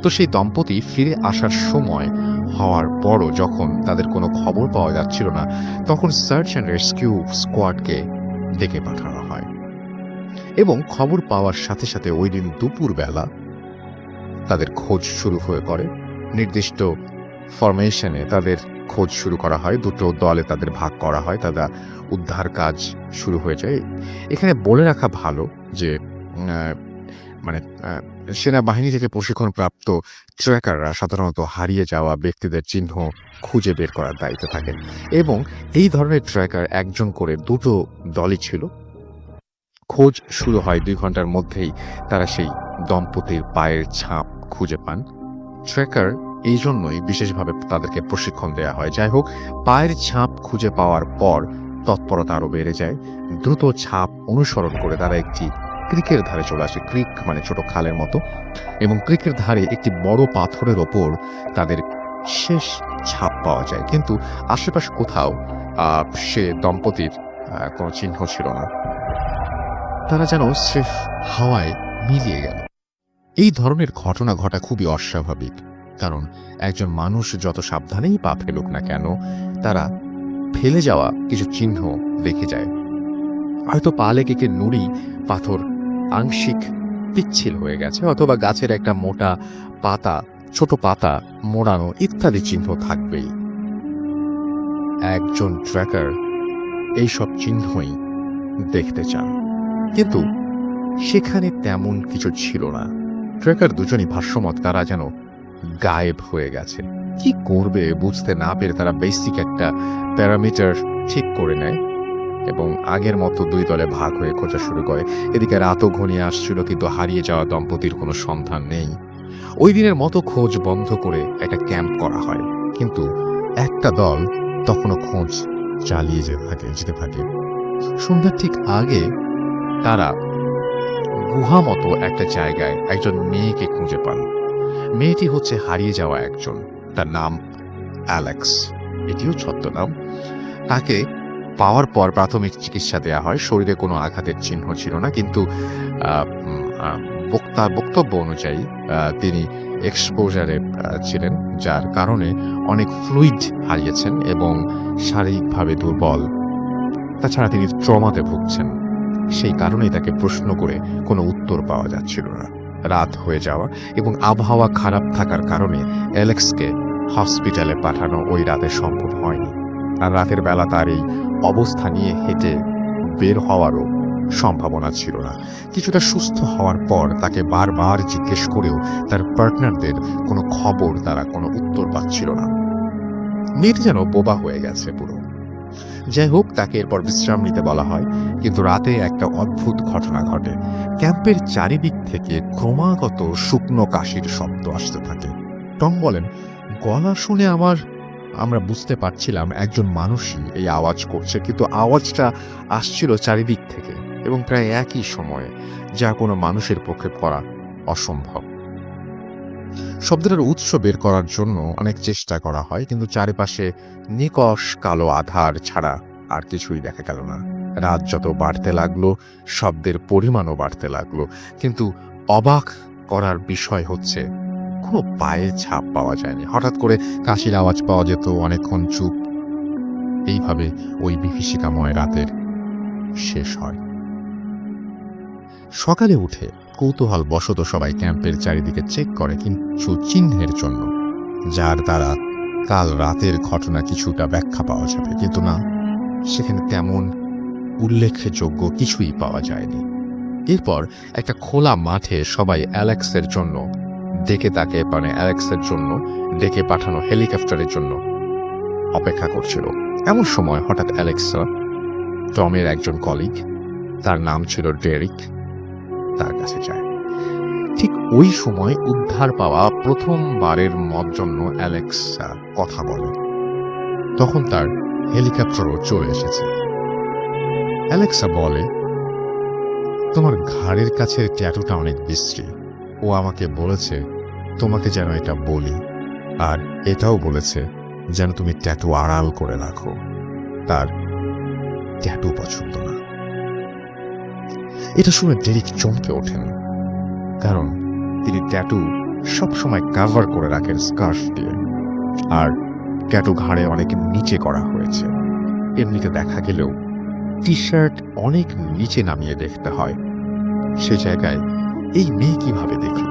S1: তো সেই দম্পতি ফিরে আসার সময় হওয়ার পরও যখন তাদের কোনো খবর পাওয়া যাচ্ছিল না, তখন সার্চ অ্যান্ড রেস্কিউ স্কোয়াডকে ডেকে পাঠানো হয় এবং খবর পাওয়ার সাথে সাথে ওই দিন দুপুরবেলা তাদের খোঁজ শুরু হয়ে করে। নির্দিষ্ট ফরমেশনে তাদের খোঁজ শুরু করা হয়, দুটো দলে তাদের ভাগ করা হয়, তারা উদ্ধার কাজ শুরু হয়ে যায়। এখানে বলে রাখা ভালো যে সেনাবাহিনী থেকে প্রশিক্ষণপ্রাপ্ত ট্র্যাকাররা সাধারণত হারিয়ে যাওয়া ব্যক্তিদের চিহ্ন খুঁজে বের করার দায়িত্বে থাকেন, এবং এই ধরনের ট্র্যাকার একজন করে দুটো দলই ছিল। খোঁজ শুরু হয় 2 ঘন্টার মধ্যেই তারা সেই দম্পতির পায়ের ছাপ খুঁজে পান। ট্র্যাকার এই জন্যই বিশেষভাবে তাদেরকে প্রশিক্ষণ দেওয়া হয়। যাই হোক, পায়ের ছাপ খুঁজে পাওয়ার পর তৎপরতা আরও বেড়ে যায়। দ্রুত ছাপ অনুসরণ করে তারা একটি ক্রিকের ধারে চলে আসে। ক্রিক মানে ছোট খালের মতো, এবং ক্রিকের ধারে একটি বড় পাথরের ওপর তাদের শেষ ছাপ পাওয়া যায়। কিন্তু আশেপাশে কোথাও সে দম্পতির কোনো চিহ্ন ছিল না। তারা যেন স্রেফ হাওয়ায় মিলিয়ে গেল। এই ধরনের ঘটনা ঘটা খুবই অস্বাভাবিক, কারণ একজন মানুষ যত সাবধানেই পা ফেলুক না কেন, তারা ফেলে যাওয়া কিছু চিহ্ন রেখে যায়। হয়তো পা লেগে নুড়ি পাথর আংশিক পিচ্ছিল হয়ে গেছে, অথবা গাছের একটা মোটা পাতা, ছোট পাতা মোড়ানো ইত্যাদি চিহ্ন থাকবেই। একজন ট্র্যাকার এইসব চিহ্নই দেখতে চান, কিন্তু সেখানে তেমন কিছু ছিল না। ট্র্যাকার দুজনই ভাষ্যমত তারা যেন গায়েব হয়ে গেছে। কি করবে বুঝতে না পেরে তারা বেসিক একটা প্যারামিটার ঠিক করে নেয় এবং আগের মতো 2 দলে ভাগ হয়ে খোঁজা শুরু করে। এদিকে রাতও ঘনিয়ে আসছিল, কিন্তু হারিয়ে যাওয়া দম্পতির কোনো সন্ধান নেই। ওই দিনের মতো খোঁজ বন্ধ করে একটা ক্যাম্প করা হয়, কিন্তু একটা দল তখনও খোঁজ চালিয়ে যেতে থাকে। সন্ধ্যার ঠিক আগে তারা গুহা মতো একটা জায়গায় একজন মেয়েকে খুঁজে পান। মেয়েটি হচ্ছে হারিয়ে যাওয়া একজন, তার নাম অ্যালেক্স, এটিও ছদ্মনাম। তাকে পাওয়ার পর প্রাথমিক চিকিৎসা দেওয়া হয়। শরীরে কোনো আঘাতের চিহ্ন ছিল না, কিন্তু বক্তব্য অনুযায়ী তিনি এক্সপোজারে ছিলেন, যার কারণে অনেক ফ্লুইড হারিয়েছেন এবং শারীরিকভাবে দুর্বল। তাছাড়া তিনি ট্রমাতে ভুগছেন। সেই কারণেই তাকে প্রশ্ন করে কোনো উত্তর পাওয়া যাচ্ছিল না। রাত হয়ে যাওয়া এবং আবহাওয়া খারাপ থাকার কারণে অ্যালেক্সকে হসপিটালে পাঠানো ওই রাতে সম্ভব হয়নি। আর রাতের বেলা তার এই অবস্থা নিয়ে হেঁটে বের হওয়ারও সম্ভাবনা ছিল না। কিছুটা সুস্থ হওয়ার পর তাকে বারবার জিজ্ঞেস করেও তার পার্টনারদের কোনো খবর, তারা কোনো উত্তর পাচ্ছিল না। মেয়েটি যেন বোবা হয়ে গেছে পুরো। যাই হোক, তাকে এরপর বিশ্রাম নিতে বলা হয়, কিন্তু রাতে একটা অদ্ভুত ঘটনা ঘটে। ক্যাম্পের চারিদিক থেকে ক্রমাগত শুকনো কাশির শব্দ আসতে থাকে। টম বলেন, গলা শুনে আমরা বুঝতে পারছিলাম একজন মানুষই এই আওয়াজ করছে, কিন্তু আওয়াজটা আসছিল চারিদিক থেকে এবং প্রায় একই সময়ে, যা কোনো মানুষের পক্ষে করা অসম্ভব। শব্দের উৎস বের করার জন্য অনেক চেষ্টা করা হয়, কিন্তু চারিপাশে নিকষ কালো আধার ছাড়া আর কিছুই দেখা গেল না। রাত যত বাড়তে লাগলো, শব্দের পরিমাণও বাড়তে লাগলো, কিন্তু অবাক করার বিষয় হচ্ছে কোনো পায়ের ছাপ পাওয়া যায়নি। হঠাৎ করে কাশির আওয়াজ পাওয়া যেত, অনেকক্ষণ চুপ। এইভাবে ওই বিভীষিকাময় রাতের শেষ হয়। সকালে উঠে কৌতূহল বশত সবাই ক্যাম্পের চারিদিকে চেক করে কিছু চিহ্নের জন্য, যার দ্বারা কাল রাতের ঘটনা কিছুটা ব্যাখ্যা পাওয়া যাবে, কিন্তু না, সেখানে তেমন উল্লেখযোগ্য কিছুই পাওয়া যায়নি। এরপর একটা খোলা মাঠে সবাই অ্যালেক্সের জন্য অ্যালেক্সের জন্য ডেকে পাঠানো হেলিকপ্টারের জন্য অপেক্ষা করছিল। এমন সময় হঠাৎ অ্যালেক্সা, টমের একজন কলিগ, তার নাম ছিল ডেরিক, তার কাছে যায়। ঠিক ওই সময় উদ্ধার পাওয়া প্রথমবারের জন্য অ্যালেক্সা কথা বলে। তখন তার হেলিকপ্টারও চলে এসেছে। অ্যালেক্সা বলে, তোমার ঘাড়ের কাছের ট্যাটুটা অনেক বিশ্রী। ও আমাকে বলেছে তোমাকে যেন এটা বলি, আর এটাও বলেছে যেন তুমি ট্যাটু আড়াল করে রাখো। তার ট্যাটু পছন্দ না। এটা শুনে ডেরিক চমকে ওঠেন, কারণ তিনি ট্যাটু সবসময় কাভার করে রাখেন স্কার্ফ দিয়ে, আর ট্যাটু ঘাড়ে অনেক নিচে করা হয়েছে। এমনিতে দেখা গেলেও টি শার্ট অনেক নিচে নামিয়ে দেখতে হয়। সে জায়গায় এই মেয়ে কিভাবে দেখল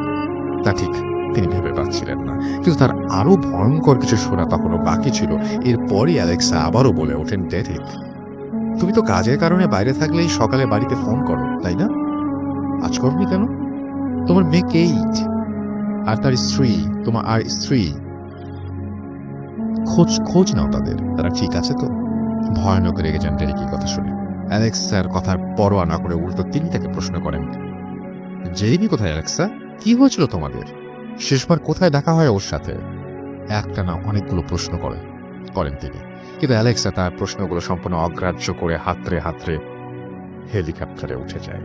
S1: তা ঠিক তিনি ভেবে পাচ্ছিলেন না। কিন্তু তার আরো ভয়ঙ্কর কিছু শোনা তখনও বাকি ছিল। এরপরই অ্যালেক্সা আবারও বলে ওঠেন, ডেরিক, তুমি তো কাজের কারণে বাইরে থাকলেই সকালে বাড়িতে ফোন করো, তাই না? আজ করনি কেন? তোমার মেয়ে কেইট আর তার স্ত্রী, তোমার স্ত্রী, খোঁজ নাও তাদের, তারা ঠিক আছে তো? ভয়ানক রেগে যান ডেরিক এই কথা শুনে। অ্যালেক্সার কথার পরোয়া না করে উল্টো তিনি তাকে প্রশ্ন করেন, জেরিমি কোথায় অ্যালেক্সা? কি হয়েছিল তোমাদের? শেষবার কোথায় দেখা হয় ওর সাথে? একটা না অনেকগুলো প্রশ্ন করেন তিনি, কিন্তু অ্যালেক্সা তার প্রশ্নগুলো সম্পূর্ণ অগ্রাহ্য করে হাতড়ে হেলিকপ্টারে উঠে যায়।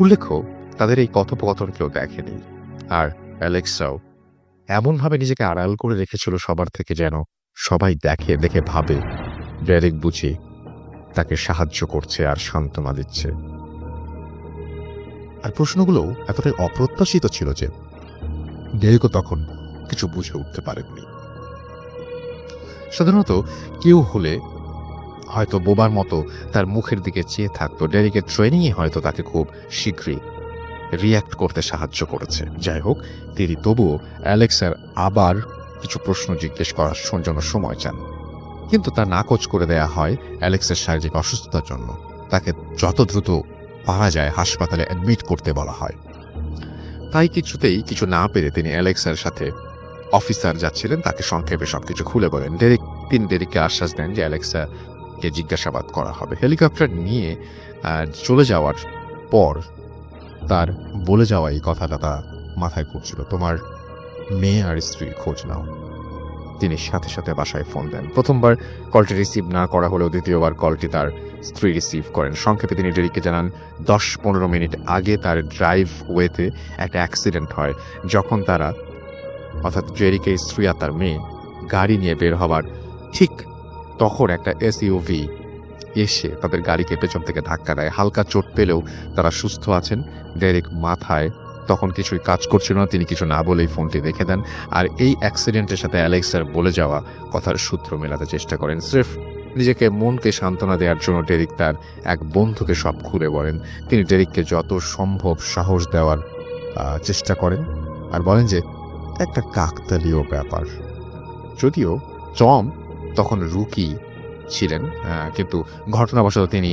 S1: উল্লেখ্য, তাদের এই কথোপকথন কেউ দেখেনি, আর অ্যালেক্সাও এমনভাবে নিজেকে আড়াল করে রেখেছিল সবার থেকে, যেন সবাই দেখে ভাবে ডেরিক বুঝি তাকে সাহায্য করছে আর সান্ত্বনা দিচ্ছে। আর প্রশ্নগুলো এতটাই অপ্রত্যাশিত ছিল যে ডেরিকও তখন কিছু বুঝে উঠতে পারেননি। সাধারণত কেউ হলে হয়তো বোবার মতো তার মুখের দিকে চেয়ে থাকতো। ডেরিকের ট্রেনিংয়ে হয়তো তাকে খুব শীঘ্রই রিয়্যাক্ট করতে সাহায্য করেছে। যাই হোক, তিনি তবুও অ্যালেক্সার আবার কিছু প্রশ্ন জিজ্ঞেস করার জন্য সময় চান, কিন্তু তা নাকচ করে দেয়া হয় অ্যালেক্সের শারীরিক অসুস্থতার জন্য। তাকে যত দ্রুত পারা যায় হাসপাতালে অ্যাডমিট করতে বলা হয়। তাই কিছুতেই কিছু না পেরে তিনি অ্যালেক্সার সাথে অফিসার যাচ্ছিলেন, তাকে সংক্ষেপে সবকিছু খুলে বলেন। তিনি ডেরিককে আশ্বাস দেন যে অ্যালেক্সাকে জিজ্ঞাসাবাদ করা হবে। হেলিকপ্টার নিয়ে চলে যাওয়ার পর তার বলে যাওয়া এই কথাটা তার মাথায় ঘুরছিল, তোমার মেয়ে আর স্ত্রীর খোঁজ নাও। তিনি সাথে সাথে বাসায় ফোন দেন। প্রথমবার কলটি রিসিভ না করা হলেও দ্বিতীয়বার কলটি তার স্ত্রী রিসিভ করেন। সংক্ষেপে তিনি ডেরিককে জানান 10-15 মিনিট আগে তার ড্রাইভ ওয়েতে একটা অ্যাক্সিডেন্ট হয়। যখন তারা, অর্থাৎ ডেরিকের স্ত্রী আর তার মেয়ে, গাড়ি নিয়ে বের হবার ঠিক তখন একটা এসইউভি এসে তাদের গাড়িকে পেছন থেকে ধাক্কা দেয়। হালকা চোট পেলেও তারা সুস্থ আছেন। ডেরিক মাথায় তখন কিছুই কাজ করছিল না, তিনি কিছু না বলেই ফোনটি রেখে দেন। আর এই অ্যাক্সিডেন্টের সাথে অ্যালেক্সার বলে যাওয়া কথার সূত্র মেলাতে চেষ্টা করেন। স্রেফ নিজেকে মনকে সান্ত্বনা দেওয়ার জন্য ডেরিক তার এক বন্ধুকে সব খুলে বলেন। তিনি ডেরিককে যত সম্ভব সাহস দেওয়ার চেষ্টা করেন আর বলেন যে একটা কাকতালীয় ব্যাপার। যদিও টম তখন রুকি ছিলেন, কিন্তু ঘটনাবশত তিনি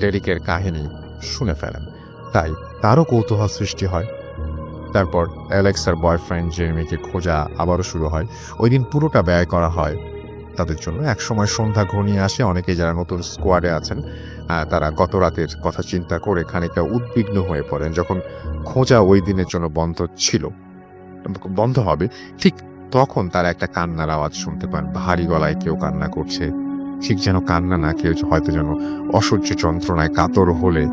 S1: ডেরিকের কাহিনী শুনে ফেলেন, তাই তারও কৌতূহল সৃষ্টি হয়। তারপর অ্যালেক্সার বয়ফ্রেন্ড জেরেমিকে খোঁজা আবারও শুরু হয়। ওই দিন পুরোটা ব্যয় করা হয় তাদের জন্য। একসময় সন্ধ্যা ঘনিয়ে আসে। অনেকে যারা নতুন স্কোয়াডে আছেন তারা গত রাতের কথা চিন্তা করে খানিকটা উদ্বিগ্ন হয়ে পড়েন। যখন খোঁজা ওই দিনের জন্য বন্ধ হবে, ঠিক তখন তারা একটা কান্নার আওয়াজ শুনতে পান। ভারী গলায় কেউ কান্না করছে, ঠিক যেন কান্না না, কেউ হয়তো যেন অসহ্য যন্ত্রণায় কাতর হলে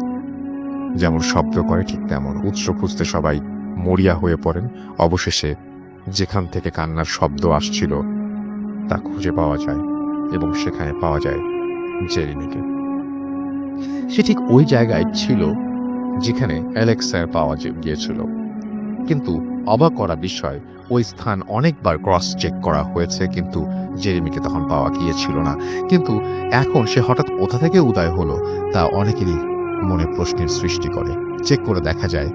S1: যেমন শব্দ করে ঠিক তেমন। উৎস খুঁজতে সবাই মরিয়া হয়ে পড়েন। অবশেষে যেখান থেকে কান্নার শব্দ আসছিল তা খুঁজে পাওয়া যায় এবং সেখানে পাওয়া যায় জেরিমিকে। সে ঠিক ওই জায়গায় ছিল যেখানে অ্যালেক্সার পাওয়া গিয়েছিল, কিন্তু অবাক করা বিষয় ওই স্থান অনেকবার ক্রস চেক করা হয়েছে, কিন্তু জেরিমিকে তখন পাওয়া গিয়েছিল না। কিন্তু এখন সে হঠাৎ কোথা থেকে উদয় হলো তা অনেকেরই মনে প্রশ্নের সৃষ্টি করে। চেক করে দেখা যায়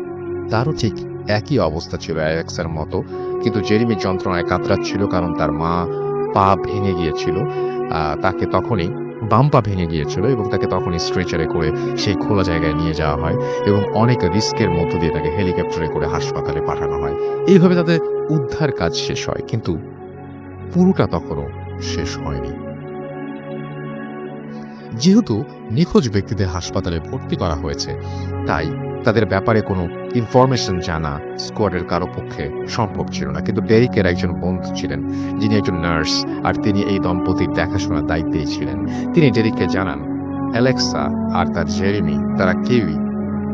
S1: তারও ঠিক একই অবস্থা ছিল অ্যালেক্সার মতো, কিন্তু জেরিমি যন্ত্রণায় কাতরাচ্ছিল কারণ তার মা পা ভেঙে গিয়েছিল। তাকে তখনই বাম পা ভেঙে গিয়েছিল এবং তাকে তখনই স্ট্রেচারে করে সেই খোলা জায়গায় নিয়ে যাওয়া হয় এবং অনেক রিস্কের মধ্য দিয়ে তাকে হেলিকপ্টারে করে হাসপাতালে পাঠানো হয়। এইভাবে তাদের উদ্ধার কাজ শেষ হয়, কিন্তু পুরোটা তখনও শেষ হয়নি। যেহেতু নিখোঁজ ব্যক্তিদের হাসপাতালে ভর্তি করা হয়েছে, তাই তাদের ব্যাপারে কোনো ইনফরমেশন জানা স্কোয়াডের কারো পক্ষে সম্ভব ছিল না। কিন্তু ডেরিকের একজন বন্ধু ছিলেন যিনি একজন নার্স, আর তিনি এই দম্পতির দেখাশোনার দায়িত্বেই ছিলেন। তিনি ডেরিককে জানান অ্যালেক্সা আর তার জেরিমি তারা কেউই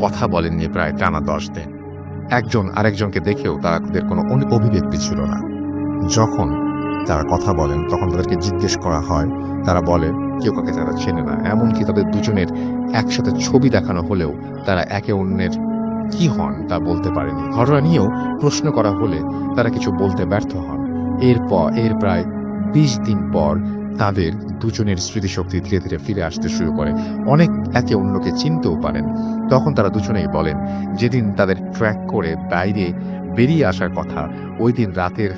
S1: কথা বলেননি প্রায় টানা 10 দিন। একজন আরেকজনকে দেখেও তাদের কোনো অভিব্যক্তি ছিল না। যখন তারা কথা বলেন তখন তাদেরকে জিজ্ঞেস করা হয়, তারা বলে কেউ কাকে তারা চেনে না। এমনকি তাদের দুজনের একসাথে ছবি দেখানো হলেও তারা একে অন্যের কি হন তা বলতে পারেনি। ঘটনা নিয়েও প্রশ্ন করা হলে তারা কিছু বলতে ব্যর্থ হন। এর প্রায় 20 দিন পর তাদের দুজনের স্মৃতিশক্তি ধীরে ধীরে ফিরে আসতে শুরু করে। অনেক একে অন্যকে চিনতেও পারেন। তখন তারা দুজনেই বলেন যেদিন তাদের ট্র্যাক করে বাইরে বেরিয়ে আসার কথা, ওই দিন রাতের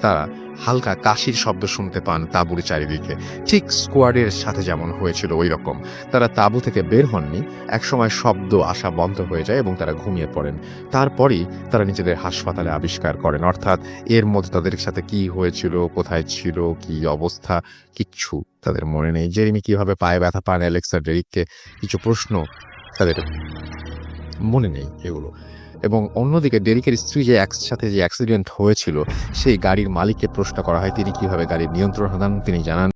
S1: তারা হালকা কাশির শব্দ শুনতে পান তাঁবুর চারিদিকে, ঠিক স্কোয়াডের সাথে যেমন হয়েছিল ওই রকম। তারা তাঁবু থেকে বের হননি, একসময় শব্দ আসা বন্ধ হয়ে যায় এবং তারা ঘুমিয়ে পড়েন। তারপরই তারা নিজেদের হাসপাতালে আবিষ্কার করেন, অর্থাৎ এর মধ্যে তাদের সাথে কি হয়েছিল, কোথায় ছিল, কি অবস্থা, কিচ্ছু তাদের মনে নেই। জেরিমি কিভাবে পায়ে ব্যথা পান, অ্যালেক্সা ডেরিককে কিছু প্রশ্ন তাদের মনে নেই এগুলো। এবং অন্যদিকে ডেরিকের স্ত্রী যে একসাথে যে অ্যাক্সিডেন্ট হয়েছিল সেই গাড়ির মালিককে প্রশ্ন করা হয় তিনি কিভাবে গাড়ির নিয়ন্ত্রণ হারান। তিনি জানান